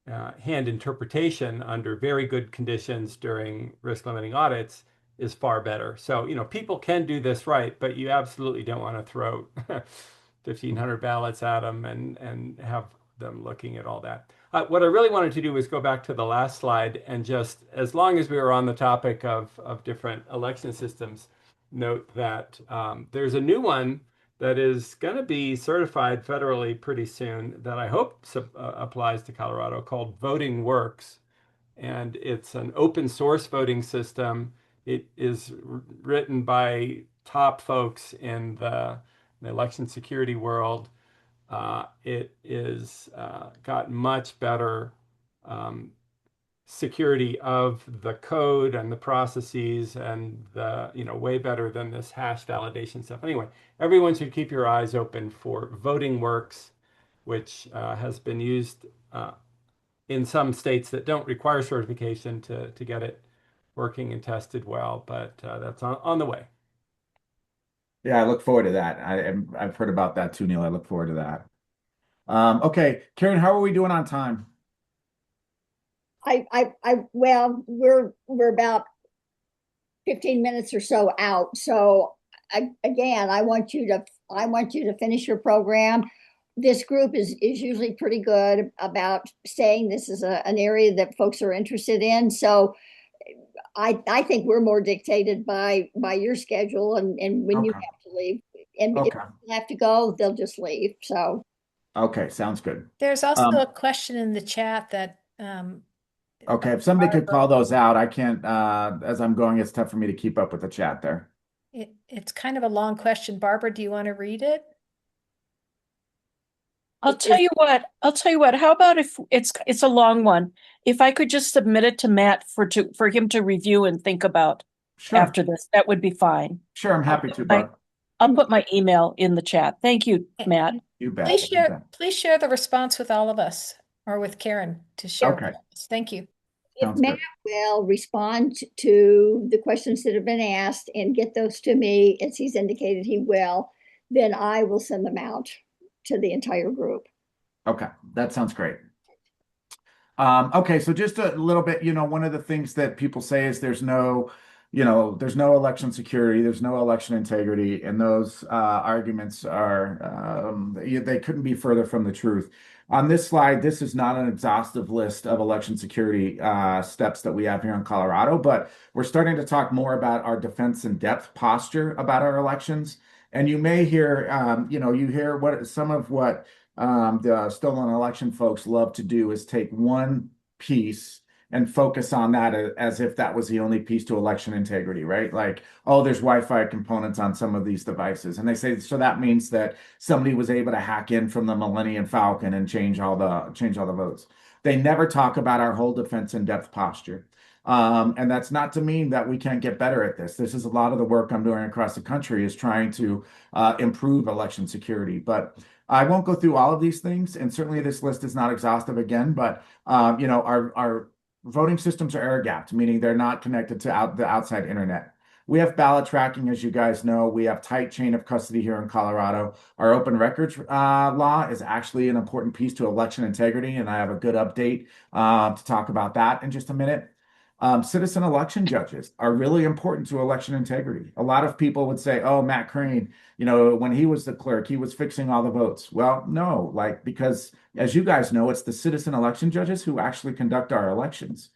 hand interpretation under very good conditions during risk limiting audits is far better. So, people can do this right, but you absolutely don't want to throw 1,500 ballots at them and have them looking at all that. What I really wanted to do was go back to the last slide and just, as long as we were on the topic of different election systems, note that there's a new one that is going to be certified federally pretty soon that I hope applies to Colorado, called Voting Works. And it's an open source voting system. It is written by top folks in the election security world. It is got much better security of the code and the processes, and way better than this hash validation stuff. Anyway, everyone should keep your eyes open for Voting Works, which has been used in some states that don't require certification to get it working and tested well, but that's on the way. Yeah, I look forward to that. I've heard about that too, Neil. I look forward to that. Okay, Karen, how are we doing on time? Well, we're about 15 minutes or so out. So again, I want you to finish your program. This group is usually pretty good about saying this is an area that folks are interested in. So I think we're more dictated by your schedule and when you have to leave. And if people have to go, they'll just leave. So okay, sounds good. There's also a question in the chat that okay, if somebody could call those out. I can't as I'm going, it's tough for me to keep up with the chat there. It's kind of a long question. Barbara, do you want to read it? I'll tell you what. How about if it's a long one? If I could just submit it to Matt for him to review and think about after this, that would be fine. Sure, I'm happy to, Barb. I'll put my email in the chat. Thank you, Matt. You bet. Please share the response with all of us, or with Karen to share with us. Thank you. If Matt will respond to the questions that have been asked and get those to me, as he's indicated he will, then I will send them out to the entire group. Okay, that sounds great. Okay, so just a little bit, one of the things that people say is there's no election security, there's no election integrity, and those arguments are, they couldn't be further from the truth. On this slide, this is not an exhaustive list of election security steps that we have here in Colorado, but we're starting to talk more about our defense in depth posture about our elections. And you may hear, you hear what the stolen election folks love to do is take one piece and focus on that as if that was the only piece to election integrity, right? Like, oh, there's Wi-Fi components on some of these devices. And they say, so that means that somebody was able to hack in from the Millennium Falcon and change all the votes. They never talk about our whole defense in depth posture. And that's not to mean that we can't get better at this. This is a lot of the work I'm doing across the country, is trying to improve election security. But I won't go through all of these things. And certainly this list is not exhaustive again, but our voting systems are air-gapped, meaning they're not connected to the outside internet. We have ballot tracking, as you guys know. We have tight chain of custody here in Colorado. Our open records law is actually an important piece to election integrity, and I have a good update to talk about that in just a minute. Citizen election judges are really important to election integrity. A lot of people would say, oh, Matt Crane, when he was the clerk, he was fixing all the votes. Well, no, because as you guys know, it's the citizen election judges who actually conduct our elections.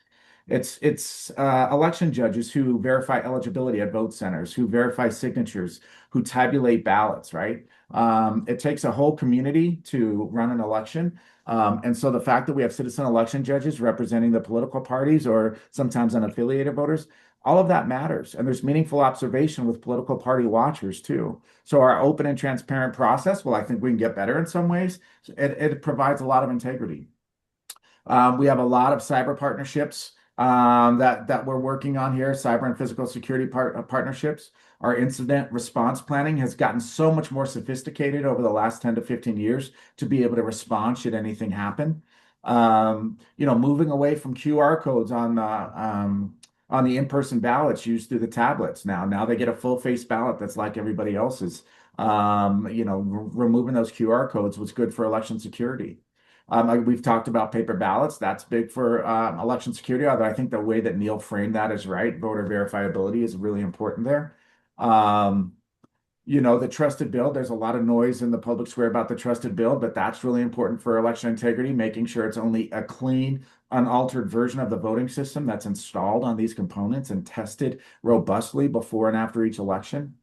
It's election judges who verify eligibility at vote centers, who verify signatures, who tabulate ballots, right? It takes a whole community to run an election. And so the fact that we have citizen election judges representing the political parties or sometimes unaffiliated voters, all of that matters. And there's meaningful observation with political party watchers too. So our open and transparent process, well, I think we can get better in some ways. It provides a lot of integrity. We have a lot of cyber partnerships that we're working on here, cyber and physical security partnerships. Our incident response planning has gotten so much more sophisticated over the last 10 to 15 years to be able to respond should anything happen. Moving away from QR codes on the in-person ballots used through the tablets now. Now they get a full-face ballot that's like everybody else's. Removing those QR codes was good for election security. We've talked about paper ballots. That's big for election security, although I think the way that Neil framed that is right. Voter verifiability is really important there. The trusted build, there's a lot of noise in the public square about the trusted build, but that's really important for election integrity, making sure it's only a clean, unaltered version of the voting system that's installed on these components and tested robustly before and after each election.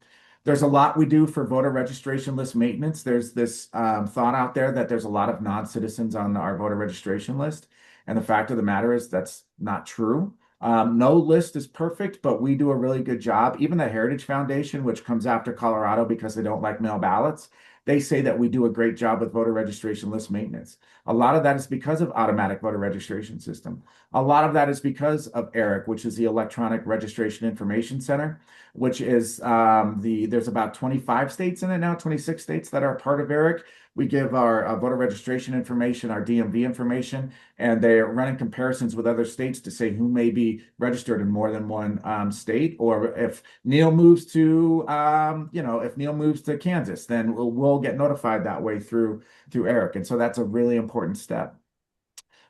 There's a lot we do for voter registration list maintenance. There's this thought out there that there's a lot of non-citizens on our voter registration list. And the fact of the matter is that's not true. No list is perfect, but we do a really good job. Even the Heritage Foundation, which comes after Colorado because they don't like mail ballots, they say that we do a great job with voter registration list maintenance. A lot of that is because of automatic voter registration system. A lot of that is because of ERIC, which is the Electronic Registration Information Center, which is there's about 25 states in it now, 26 states that are part of ERIC. We give our voter registration information, our DMV information, and they're running comparisons with other states to say who may be registered in more than one state. Or if Neil moves to, if Neil moves to Kansas, then we'll get notified that way through ERIC. And so that's a really important step.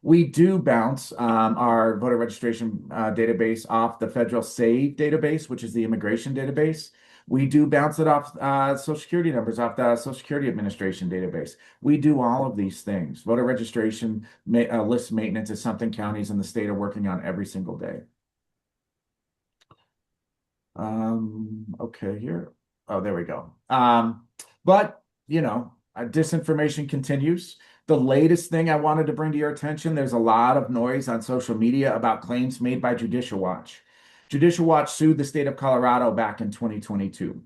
We do bounce our voter registration database off the federal SAVE database, which is the immigration database. We do bounce it off Social Security numbers off the Social Security Administration database. We do all of these things. Voter registration list maintenance is something counties in the state are working on every single day. Okay, here. Oh, there we go. But, disinformation continues. The latest thing I wanted to bring to your attention, there's a lot of noise on social media about claims made by Judicial Watch. Judicial Watch sued the state of Colorado back in 2022.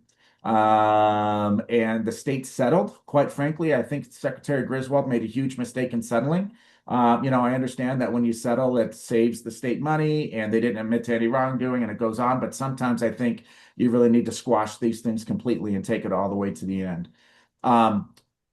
And the state settled. Quite frankly, I think Secretary Griswold made a huge mistake in settling. I understand that when you settle, it saves the state money and they didn't admit to any wrongdoing and it goes on. But sometimes I think you really need to squash these things completely and take it all the way to the end.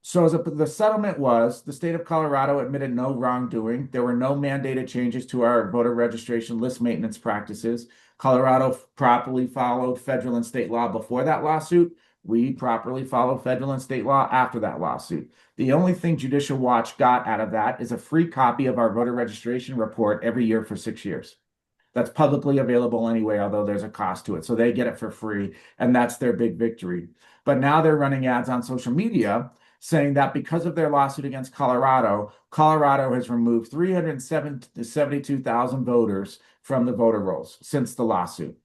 So the settlement was the state of Colorado admitted no wrongdoing. There were no mandated changes to our voter registration list maintenance practices. Colorado properly followed federal and state law before that lawsuit. We properly follow federal and state law after that lawsuit. The only thing Judicial Watch got out of that is a free copy of our voter registration report every year for 6 years. That's publicly available anyway, although there's a cost to it. So they get it for free, and that's their big victory. But now they're running ads on social media saying that because of their lawsuit against Colorado, Colorado has removed 372,000 voters from the voter rolls since the lawsuit.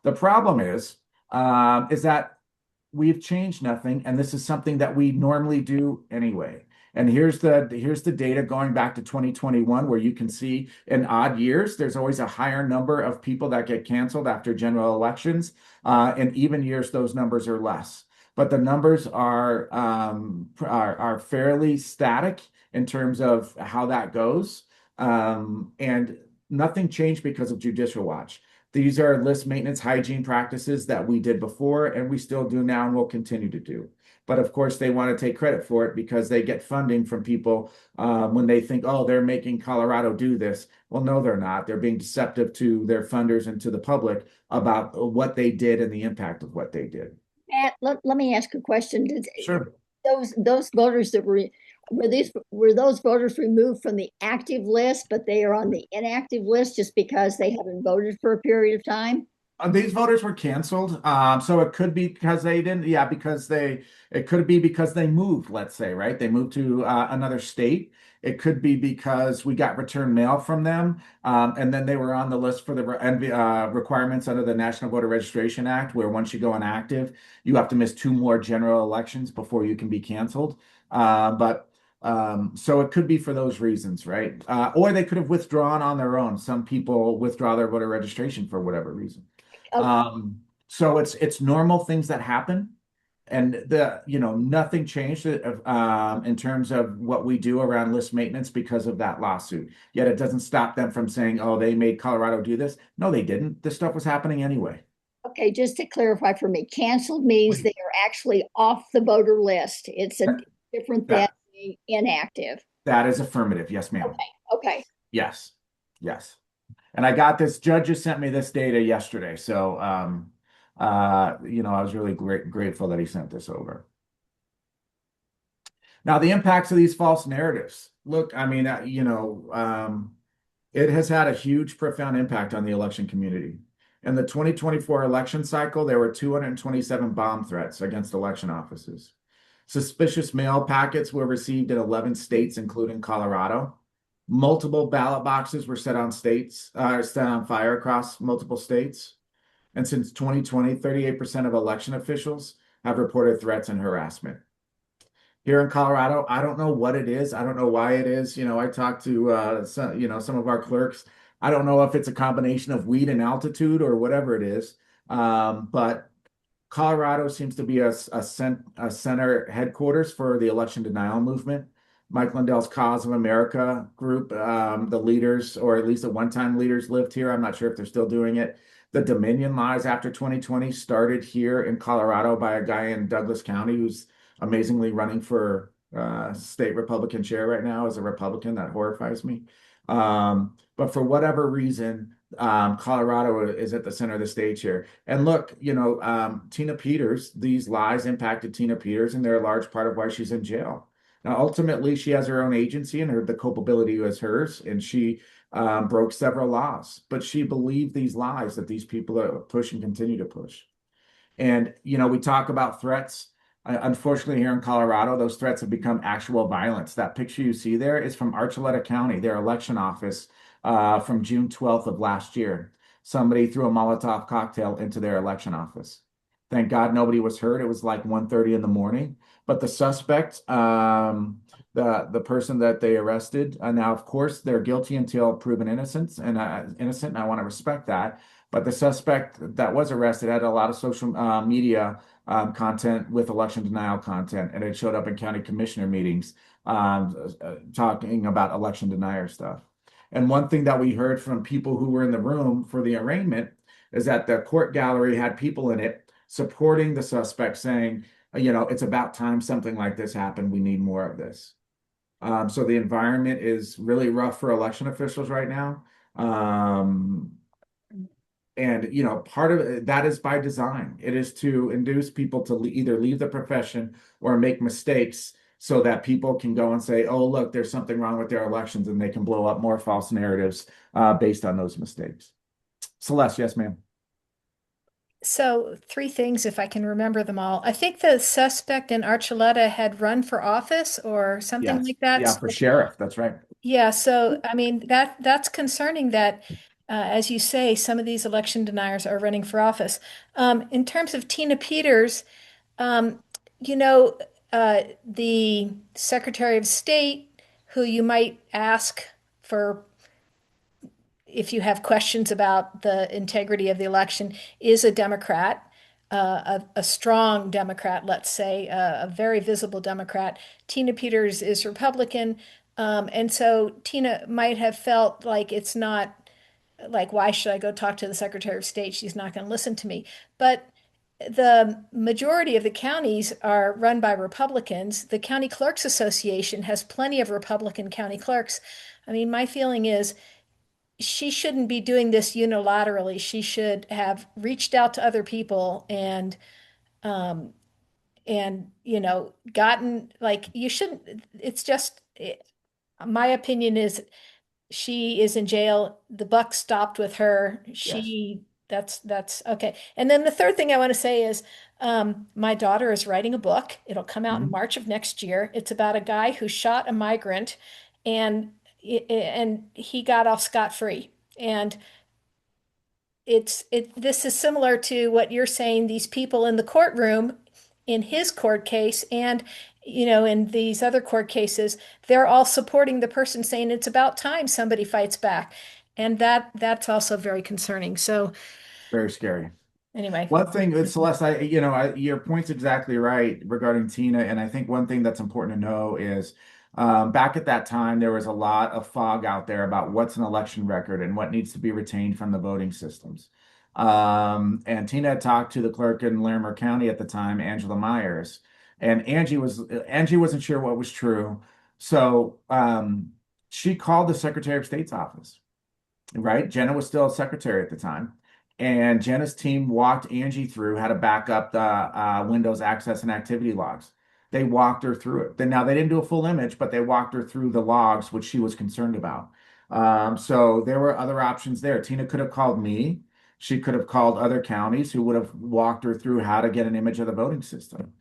The problem is that we've changed nothing, and this is something that we normally do anyway. And here's the data going back to 2021, where you can see in odd years, there's always a higher number of people that get canceled after general elections. In even years, those numbers are less. But the numbers are fairly static in terms of how that goes. And nothing changed because of Judicial Watch. These are list maintenance hygiene practices that we did before and we still do now and will continue to do. But of course, they want to take credit for it because they get funding from people when they think, oh, they're making Colorado do this. Well, no, they're not. They're being deceptive to their funders and to the public about what they did and the impact of what they did. Matt, let me ask a question. Sure. Those voters that were those voters removed from the active list, but they are on the inactive list just because they haven't voted for a period of time? These voters were canceled. So it could be because they didn't, yeah, it could be because they moved, let's say, right? They moved to another state. It could be because we got return mail from them. And then they were on the list for the requirements under the National Voter Registration Act, where once you go inactive, you have to miss 2 more general elections before you can be canceled. So it could be for those reasons, right? Or they could have withdrawn on their own. Some people withdraw their voter registration for whatever reason. So it's normal things that happen, and nothing changed in terms of what we do around list maintenance because of that lawsuit. Yet it doesn't stop them from saying, "Oh, they made Colorado do this." No, they didn't. This stuff was happening anyway. Okay, just to clarify for me, canceled means they are actually off the voter list. It's a different than being inactive. That is affirmative. Yes, ma'am. Okay. Yes. Yes. And I got this, judge just sent me this data yesterday. So, I was really grateful that he sent this over. Now, the impacts of these false narratives. Look, I mean, it has had a huge, profound impact on the election community. In the 2024 election cycle, there were 227 bomb threats against election offices. Suspicious mail packets were received in 11 states, including Colorado. Multiple ballot boxes were set on fire across multiple states. And since 2020, 38% of election officials have reported threats and harassment. Here in Colorado, I don't know what it is. I don't know why it is. I talked to some of our clerks. I don't know if it's a combination of weed and altitude or whatever it is. But Colorado seems to be a center headquarters for the election denial movement. Mike Lindell's Cause of America group, the leaders, or at least the one-time leaders, lived here. I'm not sure if they're still doing it. The Dominion Lies after 2020 started here in Colorado by a guy in Douglas County who's amazingly running for state Republican chair right now as a Republican. That horrifies me. But for whatever reason, Colorado is at the center of the stage here. And look, Tina Peters, these lies impacted Tina Peters, and they're a large part of why she's in jail. Now, ultimately, she has her own agency, and the culpability is hers, and she broke several laws. But she believed these lies that these people are pushing, continue to push. And, we talk about threats. Unfortunately, here in Colorado, those threats have become actual violence. That picture you see there is from Archuleta County, their election office, from June 12th of last year. Somebody threw a Molotov cocktail into their election office. Thank God nobody was hurt. It was like 1:30 in the morning. But the suspect, the person that they arrested, now, of course, they're guilty until proven innocent, and I want to respect that. But the suspect that was arrested had a lot of social media content with election denial content, and it showed up in county commissioner meetings talking about election denier stuff. And one thing that we heard from people who were in the room for the arraignment is that the court gallery had people in it supporting the suspect, saying, it's about time something like this happened. We need more of this. So the environment is really rough for election officials right now. And part of it, that is by design. It is to induce people to either leave the profession or make mistakes so that people can go and say, oh, look, there's something wrong with their elections, and they can blow up more false narratives based on those mistakes. Celeste, yes, ma'am. So 3 things, if I can remember them all. I think the suspect in Archuleta had run for office or something Yes. like that. Yeah, for sheriff. That's right. Yeah, so I mean that's concerning that, as you say, some of these election deniers are running for office. In terms of Tina Peters, the Secretary of State, who you might ask for if you have questions about the integrity of the election, is a Democrat, a strong Democrat, let's say, a very visible Democrat. Tina Peters is Republican. And so Tina might have felt like it's not like, why should I go talk to the Secretary of State? She's not going to listen to me. But the majority of the counties are run by Republicans. The County Clerks Association has plenty of Republican county clerks. I mean, my feeling is she shouldn't be doing this unilaterally. She should have reached out to other people and gotten, like, you shouldn't, it's just, my opinion is she is in jail. The buck stopped with her. She That's okay. And then the third thing I want to say is my daughter is writing a book. It'll come out in March of next year. It's about a guy who shot a migrant and he got off scot-free. And this is similar to what you're saying, these people in the courtroom in his court case and in these other court cases, they're all supporting the person saying it's about time somebody fights back. And that's also very concerning. So Very scary. anyway. One thing that Celeste, your point's exactly right regarding Tina. And I think one thing that's important to know is back at that time, there was a lot of fog out there about what's an election record and what needs to be retained from the voting systems. And Tina had talked to the clerk in Larimer County at the time, Angela Myers, and Angie wasn't sure what was true. So she called the Secretary of State's office, right? Jenna was still a secretary at the time. And Jenna's team walked Angie through how to back up the Windows access and activity logs. They walked her through it. Now, they didn't do a full image, but they walked her through the logs, which she was concerned about. So there were other options there. Tina could have called me. She could have called other counties who would have walked her through how to get an image of the voting system.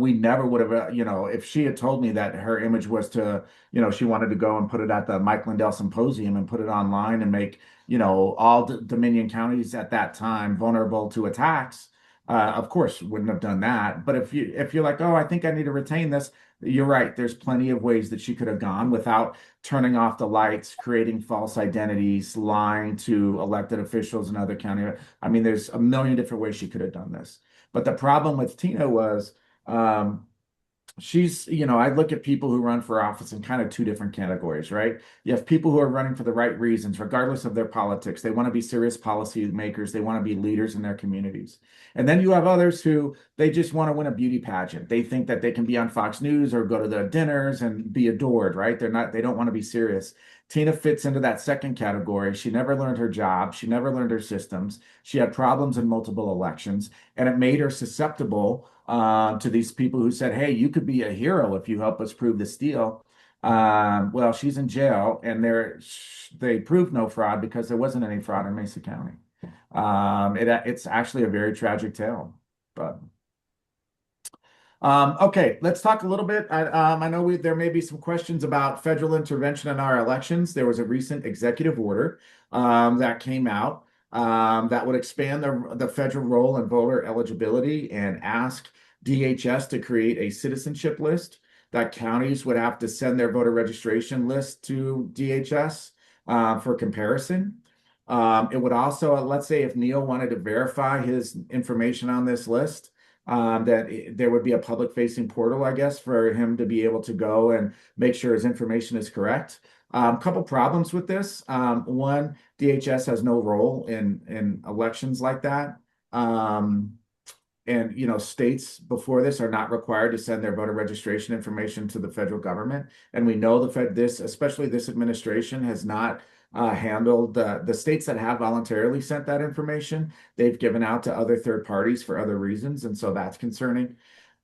We never would have, if she had told me that her image was to, she wanted to go and put it at the Mike Lindell Symposium and put it online and make, all Dominion counties at that time vulnerable to attacks. Of course, wouldn't have done that. But if you're like, oh, I think I need to retain this, you're right. There's plenty of ways that she could have gone without turning off the lights, creating false identities, lying to elected officials in other county. I mean, there's a million different ways she could have done this. But the problem with Tina was she's, I look at people who run for office in kind of two different categories, right? You have people who are running for the right reasons, regardless of their politics. They want to be serious policy makers. They want to be leaders in their communities. And then you have others who they just want to win a beauty pageant. They think that they can be on Fox News or go to the dinners and be adored, right? They don't want to be serious. Tina fits into that second category. She never learned her job. She never learned her systems. She had problems in multiple elections, and it made her susceptible to these people who said, hey, you could be a hero if you help us prove this deal. Well, she's in jail, and they proved no fraud because there wasn't any fraud in Mesa County. It's actually a very tragic tale, but okay, let's talk a little bit. I know there may be some questions about federal intervention in our elections. There was a recent executive order that came out that would expand the federal role in voter eligibility and ask DHS to create a citizenship list that counties would have to send their voter registration list to DHS for comparison. It would also, let's say if Neil wanted to verify his information on this list, that there would be a public-facing portal, I guess, for him to be able to go and make sure his information is correct. A couple problems with this. One, DHS has no role in elections like that. And states before this are not required to send their voter registration information to the federal government. And we know especially this administration, has not handled the states that have voluntarily sent that information. They've given out to other third parties for other reasons, and so that's concerning.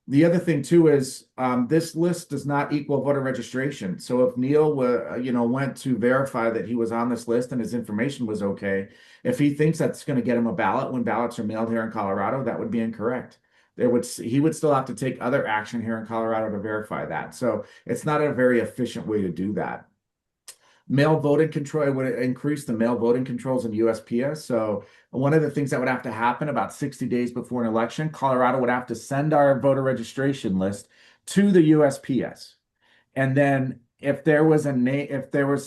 The other thing too is this list does not equal voter registration. So if Neil went to verify that he was on this list and his information was okay, if he thinks that's going to get him a ballot when ballots are mailed here in Colorado, that would be incorrect. He would still have to take other action here in Colorado to verify that. So it's not a very efficient way to do that. Mail voting control, it would increase the mail voting controls in USPS. So one of the things that would have to happen about 60 days before an election, Colorado would have to send our voter registration list to the USPS. And then if there was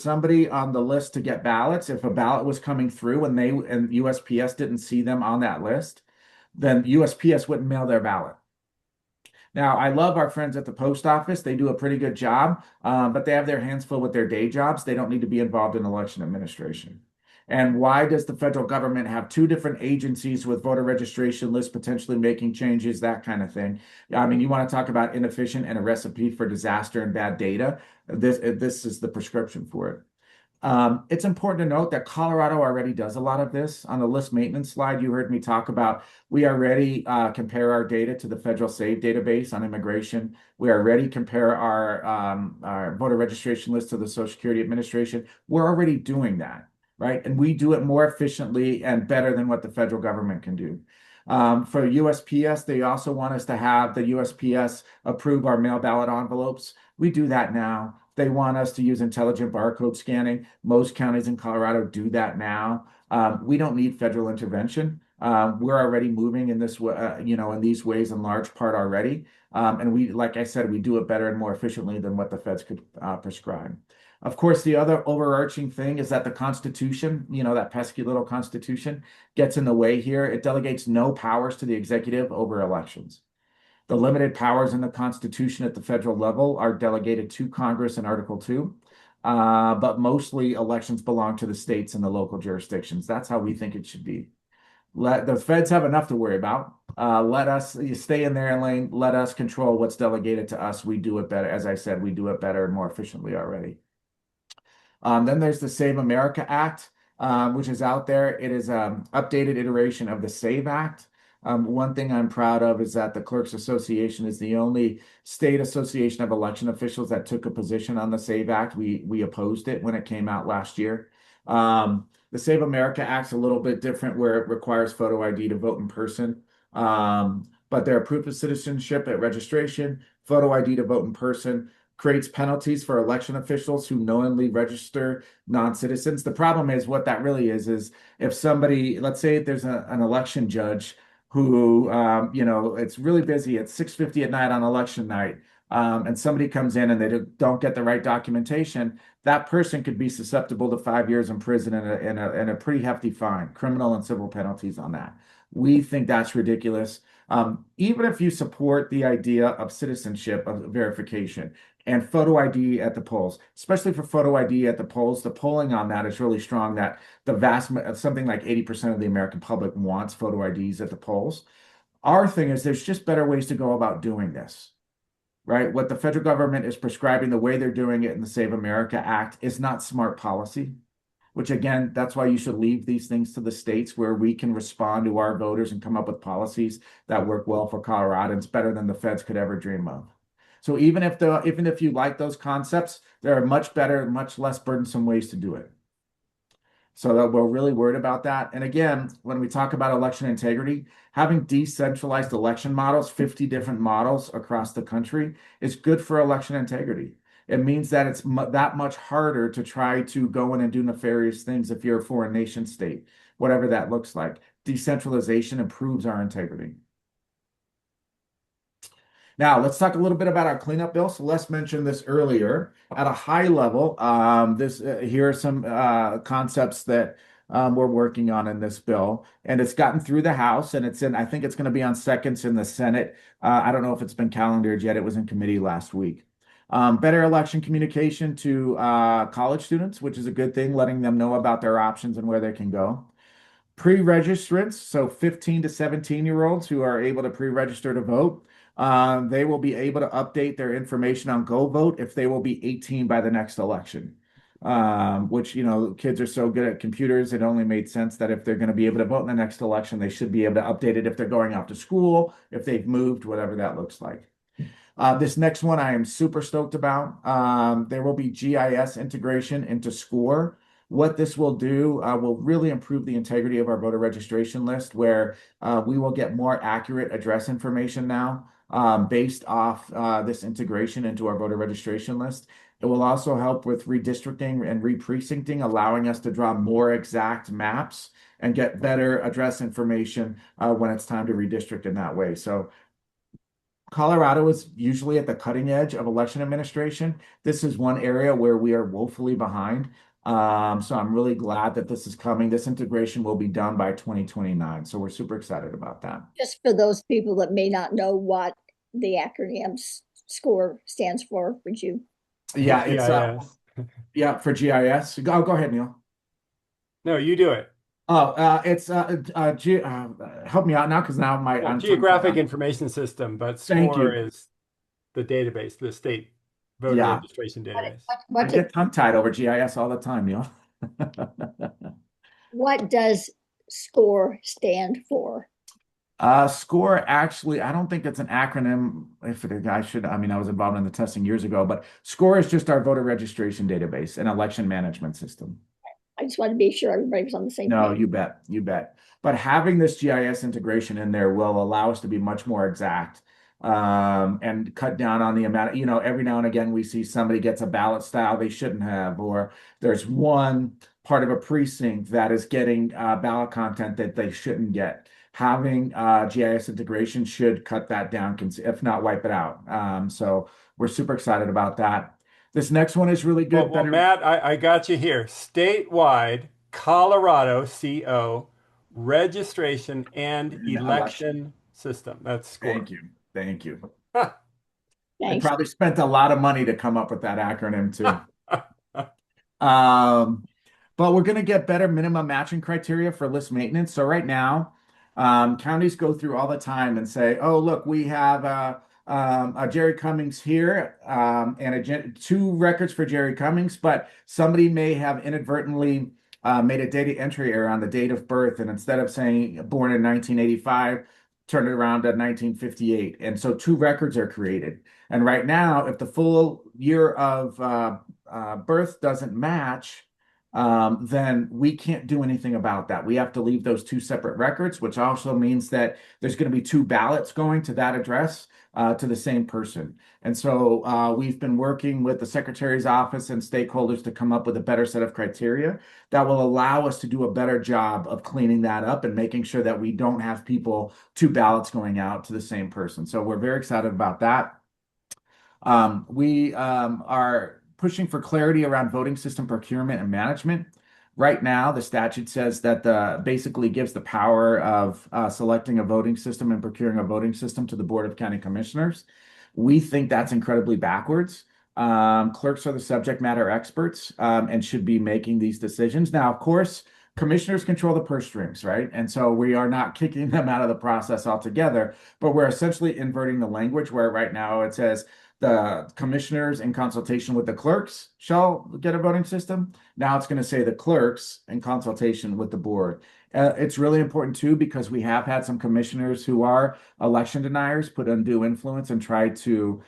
somebody on the list to get ballots, if a ballot was coming through and USPS didn't see them on that list, then USPS wouldn't mail their ballot. Now, I love our friends at the post office. They do a pretty good job, but they have their hands full with their day jobs. They don't need to be involved in election administration. And why does the federal government have two different agencies with voter registration lists potentially making changes, that kind of thing? I mean, you want to talk about inefficient and a recipe for disaster and bad data? This is the prescription for it. It's important to note that Colorado already does a lot of this. On the list maintenance slide, you heard me talk about, we already compare our data to the federal SAVE database on immigration. We already compare our voter registration list to the Social Security Administration. We're already doing that. right? And we do it more efficiently and better than what the federal government can do. For USPS, they also want us to have the USPS approve our mail ballot envelopes. We do that now. They want us to use intelligent barcode scanning. Most counties in Colorado do that now. We don't need federal intervention. We're already moving in this way, in these ways in large part already. And we, like I said, we do it better and more efficiently than what the feds could prescribe. Of course, the other overarching thing is that the Constitution, that pesky little Constitution, gets in the way here. It delegates no powers to the executive over elections. The limited powers in the Constitution at the federal level are delegated to Congress in Article 2, but mostly elections belong to the states and the local jurisdictions. That's how we think it should be. Let the feds have enough to worry about. Let us stay in their lane. Let us control what's delegated to us. We do it better. As I said, we do it better and more efficiently already. Then there's the Save America Act, which is out there. It is an updated iteration of the SAVE Act. One thing I'm proud of is that the Clerks Association is the only state association of election officials that took a position on the SAVE Act. We opposed it when it came out last year. The Save America Act's a little bit different where it requires photo ID to vote in person. But there are proof of citizenship at registration, photo ID to vote in person, creates penalties for election officials who knowingly register non-citizens. The problem is what that really is if somebody, let's say there's an election judge who, it's really busy at 6:50 at night on election night, and somebody comes in and they don't get the right documentation, that person could be susceptible to 5 years in prison and a pretty hefty fine, criminal and civil penalties on that. We think that's ridiculous. Even if you support the idea of citizenship of verification and photo ID at the polls, especially for photo ID at the polls, the polling on that is really strong that something like 80% of the American public wants photo IDs at the polls. Our thing is there's just better ways to go about doing this, right? What the federal government is prescribing, the way they're doing it in the Save America Act is not smart policy, which again, that's why you should leave these things to the states where we can respond to our voters and come up with policies that work well for Coloradans better than the feds could ever dream of. So even if you like those concepts, there are much better, much less burdensome ways to do it. So that we're really worried about that. And again, when we talk about election integrity, having decentralized election models, 50 different models across the country, is good for election integrity. It means that it's that much harder to try to go in and do nefarious things if you're a foreign nation state, whatever that looks like. Decentralization improves our integrity. Now, let's talk a little bit about our cleanup bill. Celeste mentioned this earlier. At a high level, here are some concepts that we're working on in this bill. And it's gotten through the House, and I think it's going to be on seconds in the Senate. I don't know if it's been calendared yet. It was in committee last week. Better election communication to college students, which is a good thing, letting them know about their options and where they can go. Pre-registrants, so 15 to 17-year-olds who are able to pre-register to vote. They will be able to update their information on GoVote if they will be 18 by the next election, which, kids are so good at computers, it only made sense that if they're going to be able to vote in the next election, they should be able to update it if they're going off to school, if they've moved, whatever that looks like. This next one I am super stoked about. There will be GIS integration into SCORE. What this will do will really improve the integrity of our voter registration list, where we will get more accurate address information now based off this integration into our voter registration list. It will also help with redistricting and re-precincting, allowing us to draw more exact maps and get better address information when it's time to redistrict in that way. So Colorado is usually at the cutting edge of election administration. This is one area where we are woefully behind. So I'm really glad that this is coming. This integration will be done by 2029. So we're super excited about that. Just for those people that may not know what the acronym SCORE stands for, would you? Yeah, it's yeah, for GIS. Go ahead, Neil. No, you do it. It's help me out now because now I'm Geographic Information System, but SCORE is the database, the state voter registration database. I get tongue-tied over GIS all the time, Neil. What does SCORE stand for? SCORE actually, I don't think it's an acronym. I was involved in the testing years ago, but SCORE is just our voter registration database and election management system. I just wanted to be sure everybody was on the same No, page. you bet. You bet. But having this GIS integration in there will allow us to be much more exact, and cut down on the amount. Every now and again, we see somebody gets a ballot style they shouldn't have, or there's one part of a precinct that is getting ballot content that they shouldn't get. Having GIS integration should cut that down, if not wipe it out. So we're super excited about that. This next one is really good. Well, Matt, I got you here. Statewide, Colorado CO registration and election system. That's SCORE. Thank you. Thank you. Thanks. I probably spent a lot of money to come up with that acronym too. But we're going to get better minimum matching criteria for list maintenance. So right now, counties go through all the time and say, "Oh, look, we have a Jerry Cummings here, and two records for Jerry Cummings, but somebody may have inadvertently made a data entry error on the date of birth, and instead of saying born in 1985, turn it around to 1958." And so two records are created. And right now, if the full year of birth doesn't match, then we can't do anything about that. We have to leave those two separate records, which also means that there's going to be two ballots going to that address to the same person. And so we've been working with the Secretary's office and stakeholders to come up with a better set of criteria that will allow us to do a better job of cleaning that up and making sure that we don't have two ballots going out to the same person. So we're very excited about that. We are pushing for clarity around voting system procurement and management. Right now, the statute says that basically gives the power of selecting a voting system and procuring a voting system to the Board of County Commissioners. We think that's incredibly backwards. Clerks are the subject matter experts and should be making these decisions. Now, of course, commissioners control the purse strings, right? And so we are not kicking them out of the process altogether, but we're essentially inverting the language where right now it says the commissioners in consultation with the clerks shall get a voting system. Now it's going to say the clerks in consultation with the board. It's really important too, because we have had some commissioners who are election deniers put undue influence and try to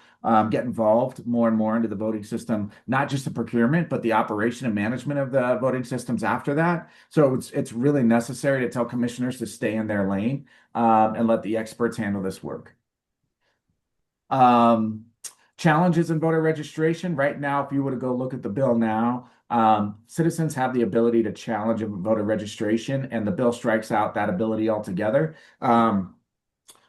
get involved more and more into the voting system, not just the procurement, but the operation and management of the voting systems after that. So it's really necessary to tell commissioners to stay in their lane and let the experts handle this work. Challenges in voter registration. Right now, if you were to go look at the bill now, citizens have the ability to challenge a voter registration, and the bill strikes out that ability altogether.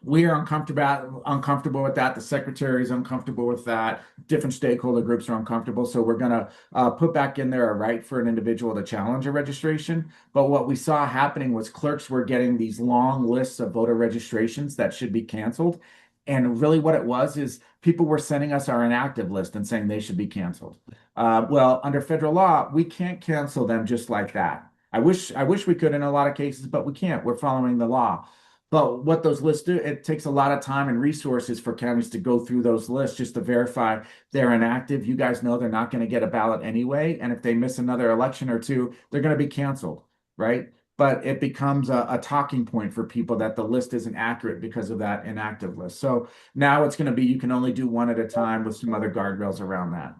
We are uncomfortable with that. The secretary is uncomfortable with that. Different stakeholder groups are uncomfortable. So we're going to put back in there a right for an individual to challenge a registration. But what we saw happening was clerks were getting these long lists of voter registrations that should be canceled. And really what it was is people were sending us our inactive list and saying they should be canceled. Well, under federal law, we can't cancel them just like that. I wish we could in a lot of cases, but we can't. We're following the law. But what those lists do, it takes a lot of time and resources for counties to go through those lists just to verify they're inactive. You guys know they're not going to get a ballot anyway. And if they miss another election or two, they're going to be canceled, right? But it becomes a talking point for people that the list isn't accurate because of that inactive list. So now it's going to be you can only do one at a time with some other guardrails around that.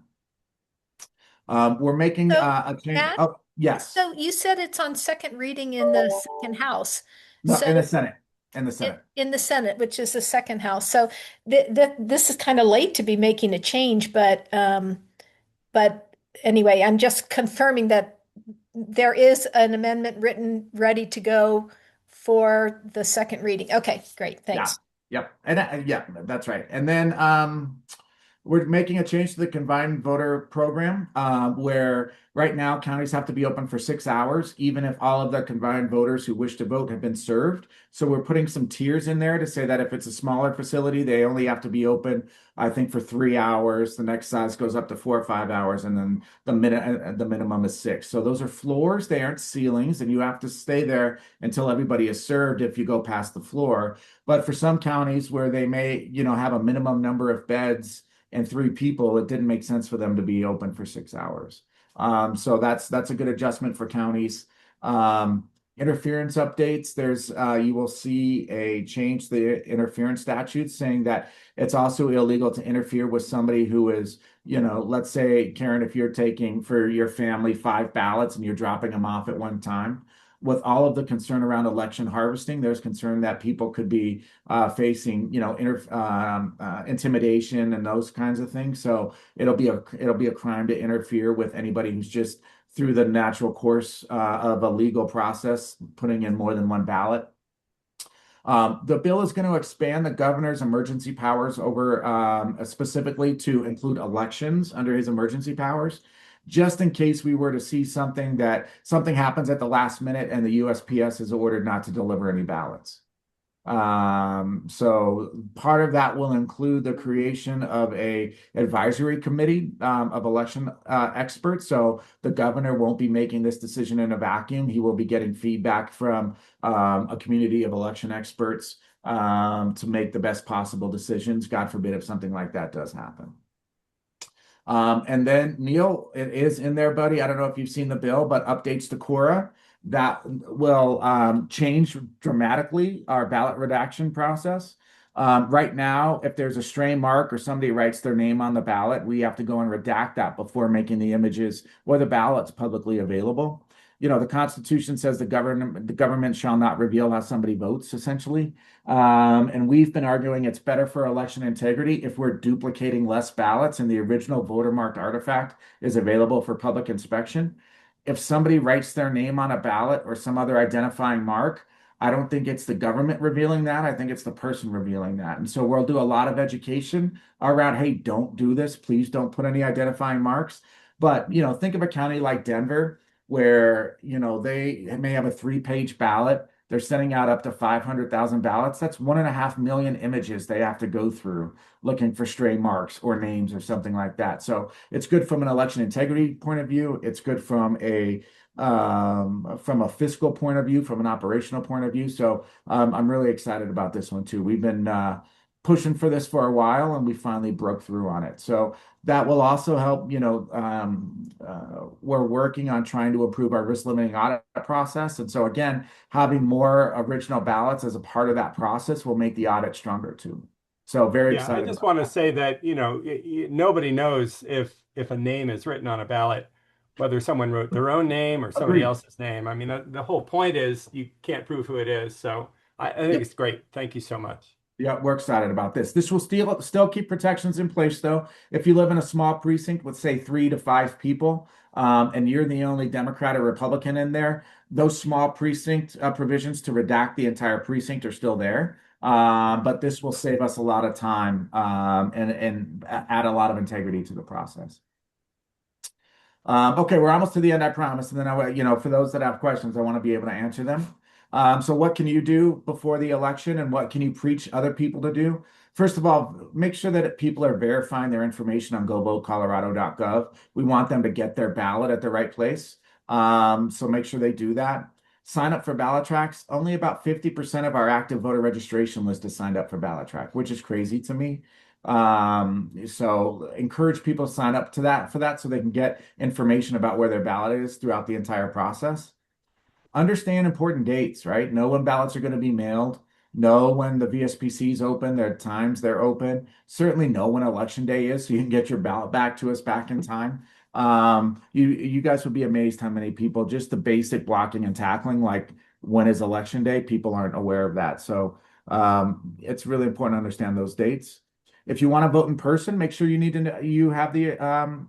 We're making a change. Matt? Oh, yes. So you said it's on second reading in the second house. No, So in the Senate. In the Senate. in the Senate, which is the second house. So this is kind of late to be making a change, but anyway, I'm just confirming that there is an amendment written, ready to go for the second reading. Okay, great. Thanks. Yeah. Yep. And yeah, that's right. And then we're making a change to the combined voter program, where right now counties have to be open for 6 hours, even if all of the combined voters who wish to vote have been served. So we're putting some tiers in there to say that if it's a smaller facility, they only have to be open, I think, for 3 hours. The next size goes up to 4 or 5 hours, and then the minimum is 6. So those are floors; they aren't ceilings, and you have to stay there until everybody is served if you go past the floor. But for some counties where they may, have a minimum number of beds and 3 people, it didn't make sense for them to be open for 6 hours. So that's a good adjustment for counties. interference updates, there's you will see a change to the interference statute saying that it's also illegal to interfere with somebody who is, let's say, Karen, if you're taking for your family 5 ballots and you're dropping them off at one time. With all of the concern around election harvesting, there's concern that people could be facing, intimidation and those kinds of things. So it'll be a crime to interfere with anybody who's just through the natural course of a legal process, putting in more than one ballot. The bill is going to expand the governor's emergency powers over specifically to include elections under his emergency powers, just in case we were to see something happens at the last minute and the USPS is ordered not to deliver any ballots. So part of that will include the creation of a advisory committee of election experts. So the governor won't be making this decision in a vacuum. He will be getting feedback from a community of election experts to make the best possible decisions. God forbid if something like that does happen. And then Neil, it is in there, buddy. I don't know if you've seen the bill, but updates to Quora that will change dramatically our ballot redaction process. Right now, if there's a stray mark or somebody writes their name on the ballot, we have to go and redact that before making the images or the ballots publicly available. The Constitution says the government shall not reveal how somebody votes, essentially. And we've been arguing it's better for election integrity if we're duplicating less ballots and the original voter marked artifact is available for public inspection. If somebody writes their name on a ballot or some other identifying mark, I don't think it's the government revealing that. I think it's the person revealing that. And so we'll do a lot of education around, hey, don't do this. Please don't put any identifying marks. But, think of a county like Denver where, they may have a 3-page ballot. They're sending out up to 500,000 ballots. That's 1.5 million images they have to go through looking for stray marks or names or something like that. So it's good from an election integrity point of view. It's good from a fiscal point of view, from an operational point of view. So I'm really excited about this one too. We've been pushing for this for a while and we finally broke through on it. So that will also help, we're working on trying to improve our risk limiting audit process. And so again, having more original ballots as a part of that process will make the audit stronger too. So very excited. I just want to say that, nobody knows if a name is written on a ballot, whether someone wrote their own name or somebody else's name. I mean, the whole point is you can't prove who it is. So I think it's great. Thank you so much. Yeah, we're excited about this. This will still keep protections in place, though. If you live in a small precinct with, say, 3 to 5 people, and you're the only Democrat or Republican in there, those small precinct provisions to redact the entire precinct are still there. But this will save us a lot of time and add a lot of integrity to the process. Okay, we're almost to the end, I promise. And then for those that have questions, I want to be able to answer them. So what can you do before the election and what can you preach other people to do? First of all, make sure that people are verifying their information on govotecolorado.gov. We want them to get their ballot at the right place. So make sure they do that. Sign up for BallotTrack. Only about 50% of our active voter registration list is signed up for BallotTrack, which is crazy to me. So encourage people to sign up for that so they can get information about where their ballot is throughout the entire process. Understand important dates, right? Know when ballots are going to be mailed. Know when the VSPCs open, their times they're open. Certainly know when election day is so you can get your ballot back to us back in time. You guys would be amazed how many people, just the basic blocking and tackling, like when is election day, people aren't aware of that. So it's really important to understand those dates. If you want to vote in person, make sure you have the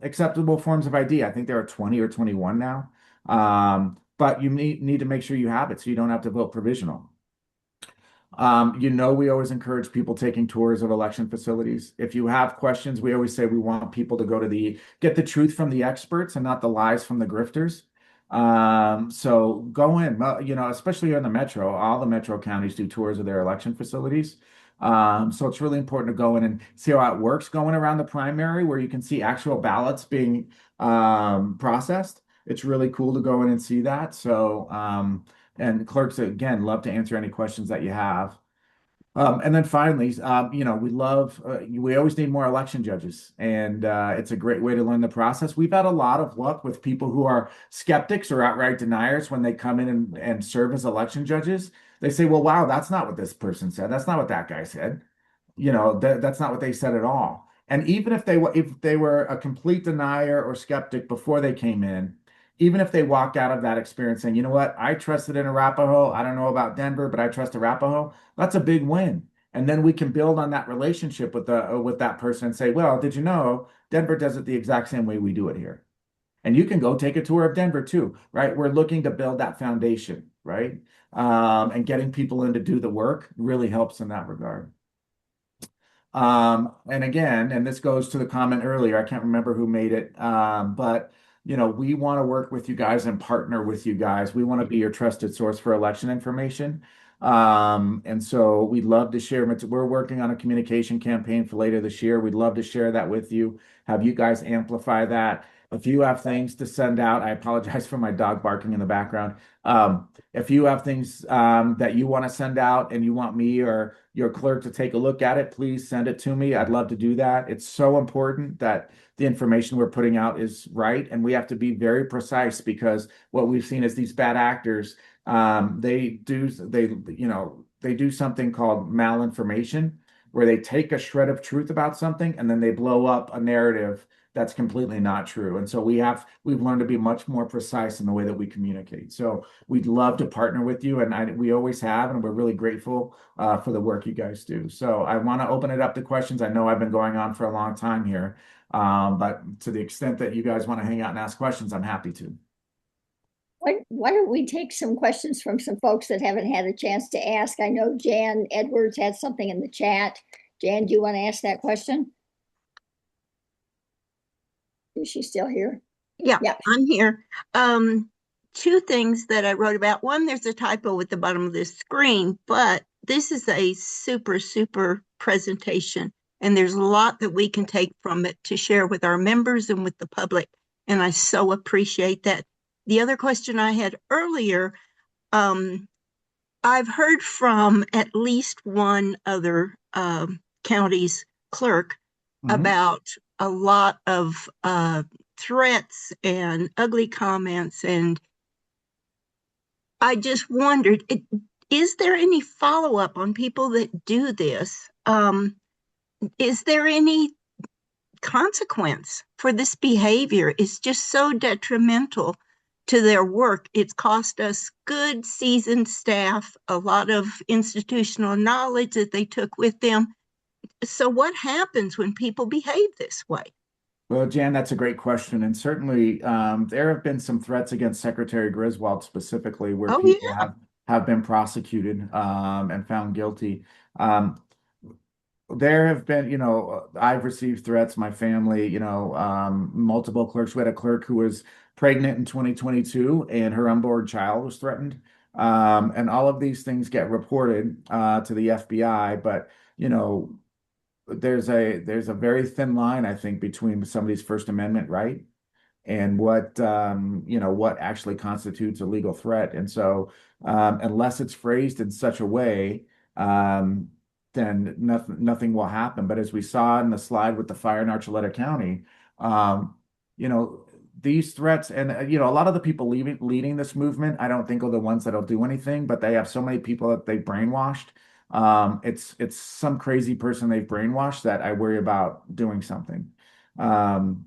acceptable forms of ID. I think there are 20 or 21 now. But you need to make sure you have it so you don't have to vote provisional. We always encourage people taking tours of election facilities. If you have questions, we always say we want people to get the truth from the experts and not the lies from the grifters. So go in, especially in the metro, all the metro counties do tours of their election facilities. So it's really important to go in and see how it works going around the primary where you can see actual ballots being processed. It's really cool to go in and see that. So, and clerks, again, love to answer any questions that you have. And then finally, we always need more election judges, and it's a great way to learn the process. We've had a lot of luck with people who are skeptics or outright deniers when they come in and serve as election judges. They say, well, wow, that's not what this person said. That's not what that guy said. That's not what they said at all. And even if they were a complete denier or skeptic before they came in, even if they walk out of that experience saying, you know what, I trusted in Arapahoe. I don't know about Denver, but I trust Arapahoe. That's a big win. And then we can build on that relationship with that person and say, well, did you know Denver does it the exact same way we do it here? And you can go take a tour of Denver too, right? We're looking to build that foundation, right? And getting people in to do the work really helps in that regard. And again, and this goes to the comment earlier, I can't remember who made it, but we want to work with you guys and partner with you guys. We want to be your trusted source for election information. And so we'd love to share. We're working on a communication campaign for later this year. We'd love to share that with you, have you guys amplify that. If you have things to send out, I apologize for my dog barking in the background. If you have things that you want to send out and you want me or your clerk to take a look at it, please send it to me. I'd love to do that. It's so important that the information we're putting out is right, and we have to be very precise because what we've seen is these bad actors, they do something called malinformation, where they take a shred of truth about something and then they blow up a narrative that's completely not true. And so we've learned to be much more precise in the way that we communicate. So we'd love to partner with you, and we always have, and we're really grateful for the work you guys do. So I want to open it up to questions. I know I've been going on for a long time here, but to the extent that you guys want to hang out and ask questions, I'm happy to. Why don't we take some questions from some folks that haven't had a chance to ask? I know Jan Edwards had something in the chat. Jan, do you want to ask that question? Is she still here? Yeah, I'm here. Two things that I wrote about. One, there's a typo at the bottom of this screen, but this is a super, super presentation, and there's a lot that we can take from it to share with our members and with the public, and I so appreciate that. The other question I had earlier, I've heard from at least one other county's clerk about a lot of threats and ugly comments, and I just wondered, is there any follow-up on people that do this? Is there any consequence for this behavior? It's just so detrimental to their work. It's cost us good seasoned staff a lot of institutional knowledge that they took with them. So what happens when people behave this way? Well, Jan, that's a great question. And certainly there have been some threats against Secretary Griswold specifically where people have been prosecuted and found guilty. There have been, I've received threats, my family, multiple clerks. We had a clerk who was pregnant in 2022 and her unborn child was threatened. And all of these things get reported to the FBI, but, there's a very thin line, I think, between somebody's First Amendment right and what actually constitutes a legal threat. And so unless it's phrased in such a way, then nothing will happen. But as we saw in the slide with the fire in Archuleta County, these threats and a lot of the people leading this movement, I don't think are the ones that'll do anything, but they have so many people that they brainwashed. It's some crazy person they've brainwashed that I worry about doing something. And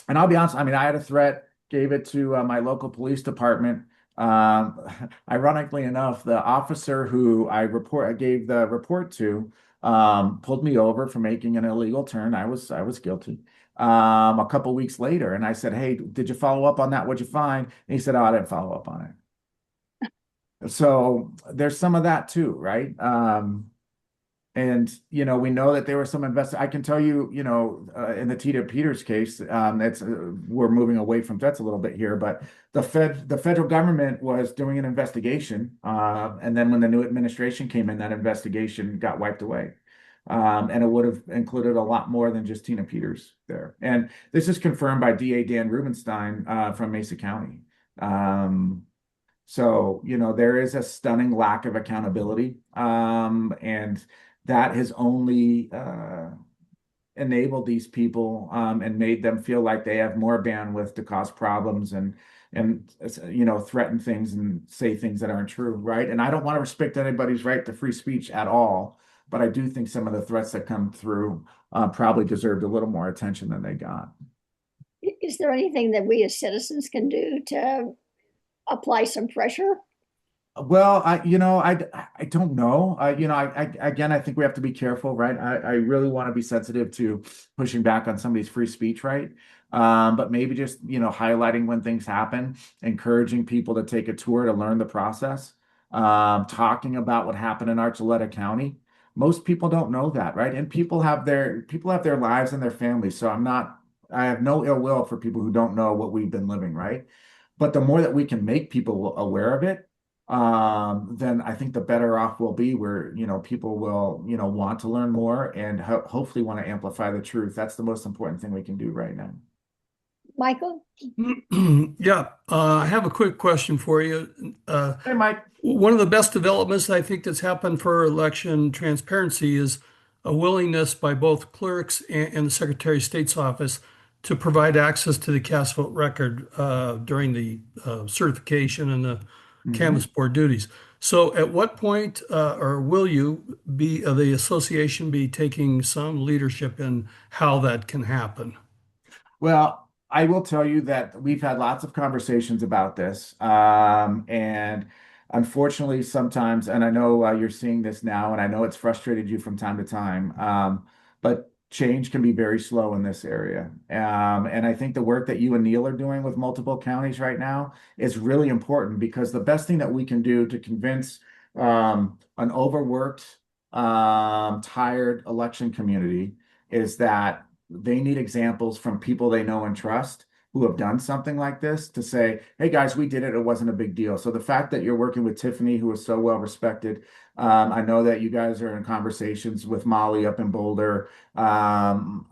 I'll be honest, I mean, I had a threat, gave it to my local police department. Ironically enough, the officer who I gave the report to pulled me over for making an illegal turn. I was guilty. A couple weeks later, and I said, "Hey, did you follow up on that? What'd you find?" And he said, "Oh, I didn't follow up on it." So there's some of that too, right? And we know that there were some I can tell you, in the Tina Peters case, we're moving away from threats a little bit here, but the federal government was doing an investigation, and then when the new administration came in, that investigation got wiped away. And it would have included a lot more than just Tina Peters there. And this is confirmed by DA Dan Rubenstein from Mesa County. So, there is a stunning lack of accountability. And that has only enabled these people and made them feel like they have more bandwidth to cause problems and threaten things and say things that aren't true, right? And I don't want to restrict anybody's right to free speech at all, but I do think some of the threats that come through probably deserved a little more attention than they got. Is there anything that we as citizens can do to apply some pressure? Well, I don't know. Again, I think we have to be careful, right? I really want to be sensitive to pushing back on somebody's free speech, right? But maybe just, highlighting when things happen, encouraging people to take a tour to learn the process, talking about what happened in Archuleta County. Most people don't know that, right? And people have their lives and their families. So I have no ill will for people who don't know what we've been living, right? But the more that we can make people aware of it, then I think the better off we'll be, where, people will, want to learn more and hopefully want to amplify the truth. That's the most important thing we can do right now. Michael? Yeah, I have a quick question for you. Hey, Mike. One of the best developments I think that's happened for election transparency is a willingness by both clerks and the Secretary of State's office to provide access to the cast vote record during the certification and the canvass board duties. So at what point or will the association be taking some leadership in how that can happen? Well, I will tell you that we've had lots of conversations about this. And unfortunately, sometimes, and I know you're seeing this now, and I know it's frustrated you from time to time, but change can be very slow in this area. And I think the work that you and Neil are doing with multiple counties right now is really important, because the best thing that we can do to convince an overworked, tired election community is that they need examples from people they know and trust who have done something like this, to say, hey guys, we did it. It wasn't a big deal. So the fact that you're working with Tiffany, who is so well respected, I know that you guys are in conversations with Molly up in Boulder, and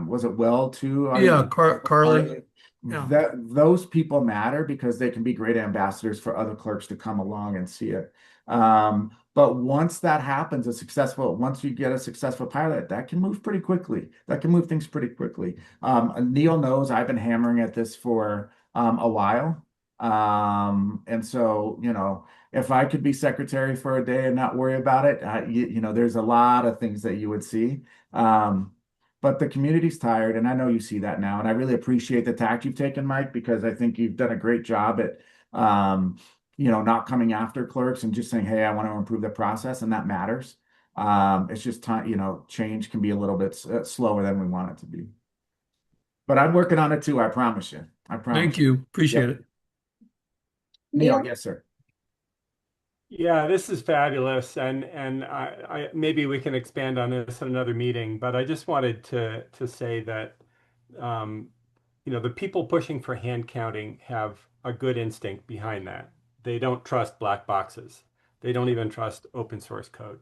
was it Well too? Yeah, Carly. Yeah. Those people matter, because they can be great ambassadors for other clerks to come along and see it. But once that happens, once you get a successful pilot, that can move pretty quickly. That can move things pretty quickly. Neil knows I've been hammering at this for a while. And so, if I could be secretary for a day and not worry about it, there's a lot of things that you would see. But the community's tired, and I know you see that now. And I really appreciate the tact you've taken, Mike, because I think you've done a great job at not coming after clerks and just saying, hey, I want to improve the process, and that matters. It's just time, change can be a little bit slower than we want it to be. But I'm working on it too, I promise you. I promise. Thank you. Appreciate it. Neil, yes, sir. Yeah, this is fabulous, and I maybe we can expand on this in another meeting. But I just wanted to say that the people pushing for hand counting have a good instinct behind that. They don't trust black boxes. They don't even trust open source code.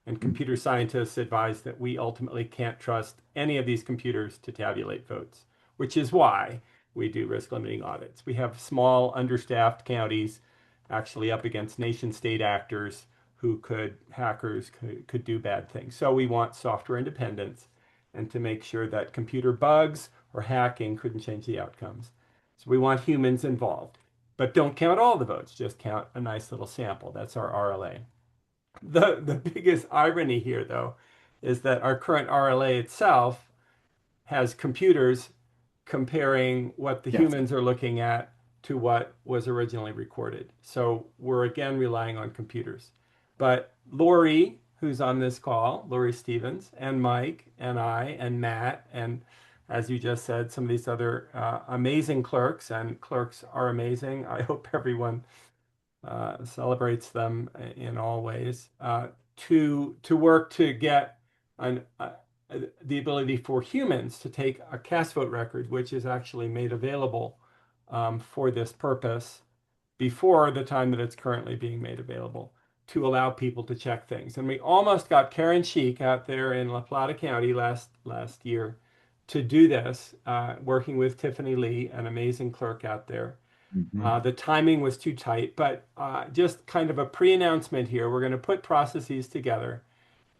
And computer scientists advise that we ultimately can't trust any of these computers to tabulate votes, which is why we do risk limiting audits. We have small, understaffed counties actually up against nation state actors hackers could do bad things. So we want software independence, and to make sure that computer bugs or hacking couldn't change the outcomes. So we want humans involved. But don't count all the votes, just count a nice little sample. That's our RLA. The biggest irony here, though, is that our current RLA itself has computers comparing what the humans are looking at to what was originally recorded. So we're again relying on computers. But Lori, who's on this call, Lori Stevens, and Mike, and I, and Matt, and as you just said, some of these other amazing clerks, and clerks are amazing. I hope everyone celebrates them in all ways, to work to get the ability for humans to take a cast vote record, which is actually made available for this purpose before the time that it's currently being made available, to allow people to check things. And we almost got Karen Sheik out there in La Plata County last year to do this, working with Tiffany Lee, an amazing clerk out there. The timing was too tight, but just kind of a pre-announcement here. We're going to put processes together,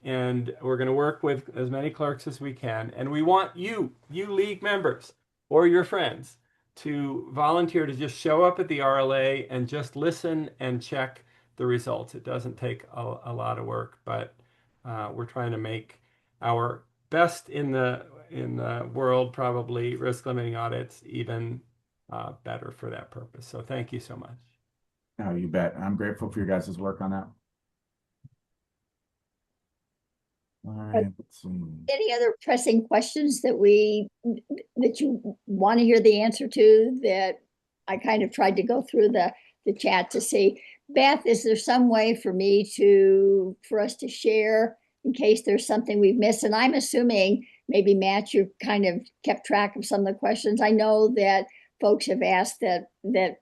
and we're going to work with as many clerks as we can. And we want you league members or your friends, to volunteer to just show up at the RLA and just listen and check the results. It doesn't take a lot of work, but we're trying to make our best in the world, probably risk limiting audits, even better for that purpose. So thank you so much. No, you bet. I'm grateful for your guys' work on that. All right, let's see. Any other pressing questions that you want to hear the answer to, that I kind of tried to go through the chat to see? Beth, is there some way for us to share in case there's something we've missed? And I'm assuming maybe, Matt, you kind of kept track of some of the questions. I know that folks have asked that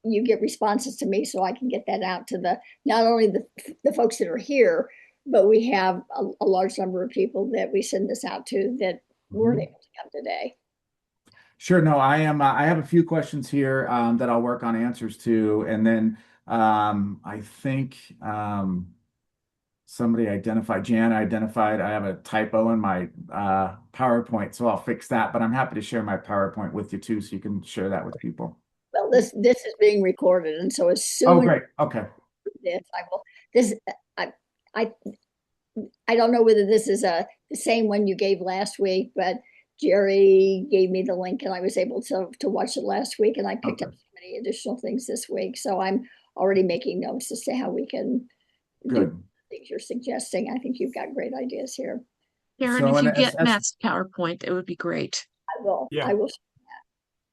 you get responses to me so I can get that out to not only the folks that are here, but we have a large number of people that we send this out to that weren't able to come today. Sure. No, I have a few questions here that I'll work on answers to, and then I think somebody identified, Jan identified, I have a typo in my PowerPoint, so I'll fix that. But I'm happy to share my PowerPoint with you too, so you can share that with people. Well, this is being recorded, and so as soon Oh, great. Okay. This I will. This I don't know whether this is the same one you gave last week, but Jerry gave me the link and I was able to watch it last week, and I picked up so many additional things this week. So I'm already making notes as to how we can do things you're suggesting. I think you've got great ideas here. Karen, if you get Matt's PowerPoint, it would be great. I will. Yeah. I will.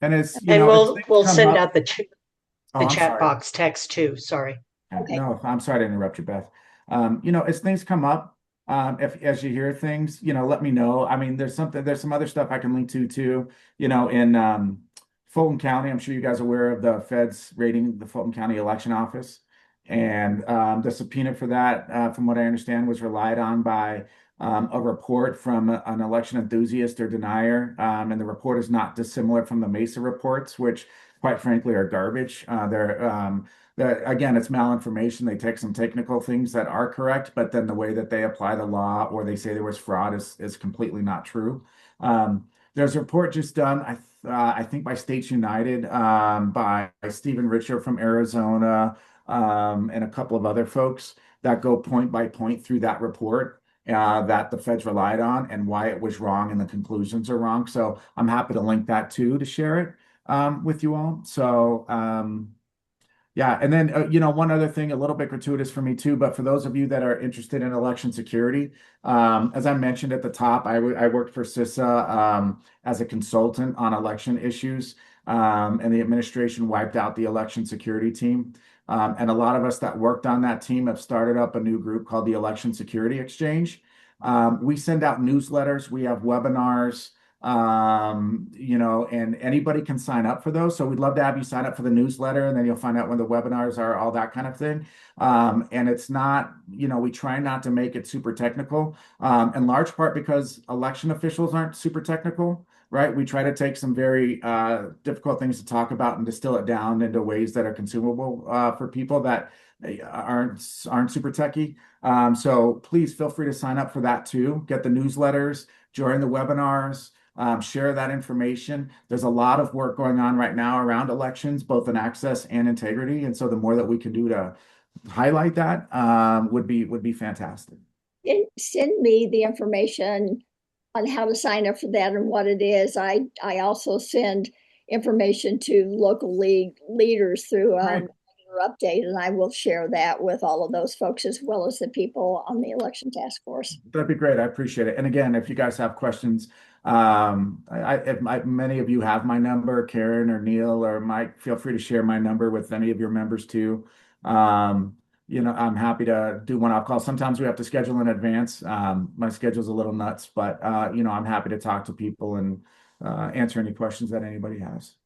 And it's we'll send out the I'm chat sorry. box text too. Sorry. Okay. No, I'm sorry to interrupt you, Beth. As things come up, as you hear things, let me know. I mean, there's some other stuff I can link to too, in Fulton County. I'm sure you guys are aware of the feds raiding the Fulton County election office. And the subpoena for that, from what I understand, was relied on by a report from an election enthusiast or denier. And the report is not dissimilar from the Mesa reports, which quite frankly are garbage. Again, it's malinformation. They take some technical things that are correct, but then the way that they apply the law or they say there was fraud is completely not true. There's a report just done, I think by States United, by Stephen Richer from Arizona, and a couple of other folks that go point by point through that report that the feds relied on and why it was wrong and the conclusions are wrong. So I'm happy to link that too, to share it with you all. So yeah, and then one other thing, a little bit gratuitous for me too, but for those of you that are interested in election security, as I mentioned at the top, I worked for CISA as a consultant on election issues, and the administration wiped out the election security team. And a lot of us that worked on that team have started up a new group called the Election Security Exchange. We send out newsletters, we have webinars, and anybody can sign up for those. So we'd love to have you sign up for the newsletter, and then you'll find out when the webinars are, all that kind of thing. And it's not, we try not to make it super technical, in large part because election officials aren't super technical, right? We try to take some very difficult things to talk about and distill it down into ways that are consumable for people that aren't super techy. So please feel free to sign up for that too. Get the newsletters, join the webinars. Share that information. There's a lot of work going on right now around elections, both in access and integrity. And so the more that we can do to highlight that would be fantastic. Send me the information on how to sign up for that and what it is. I also send information to local league leaders through regular update, and I will share that with all of those folks as well as the people on the election task force. That'd be great. I appreciate it. And again, if you guys have questions, many of you have my number, Karen or Neil or Mike, feel free to share my number with any of your members too. I'm happy to do one-off call. Sometimes we have to schedule in advance. My schedule's a little nuts, but I'm happy to talk to people and answer any questions that anybody has.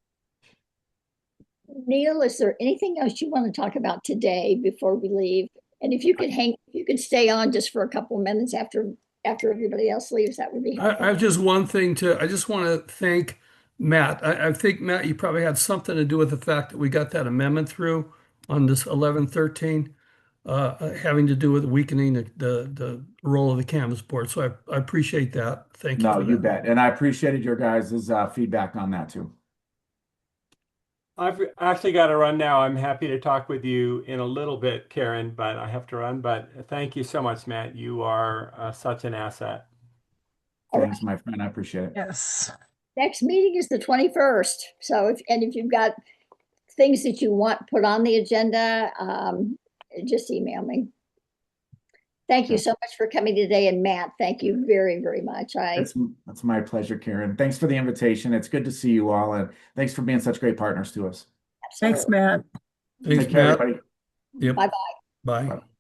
Neil, is there anything else you want to talk about today before we leave? And if you could stay on just for a couple of minutes after everybody else leaves, that would be helpful. I have just one thing I just want to thank Matt, I think, Matt, you probably had something to do with the fact that we got that amendment through on this 1113, having to do with weakening the role of the canvas board. So I appreciate that. Thank you No, for you that. bet. And I appreciated your guys' feedback on that too. I've actually got to run now. I'm happy to talk with you in a little bit, Karen, but I have to run. But thank you so much, Matt. You are such an asset. Thanks, my friend. I appreciate it. Yes. Next meeting is the 21st. So if you've got things that you want put on the agenda, just email me. Thank you so much for coming today. And Matt, thank you very, very much. That's my pleasure, Karen. Thanks for the invitation. It's good to see you all. And thanks for being such great partners to us. Thanks, Matt. Thanks, Take care, Matt. everybody. Yep. Bye-bye. Bye. Bye.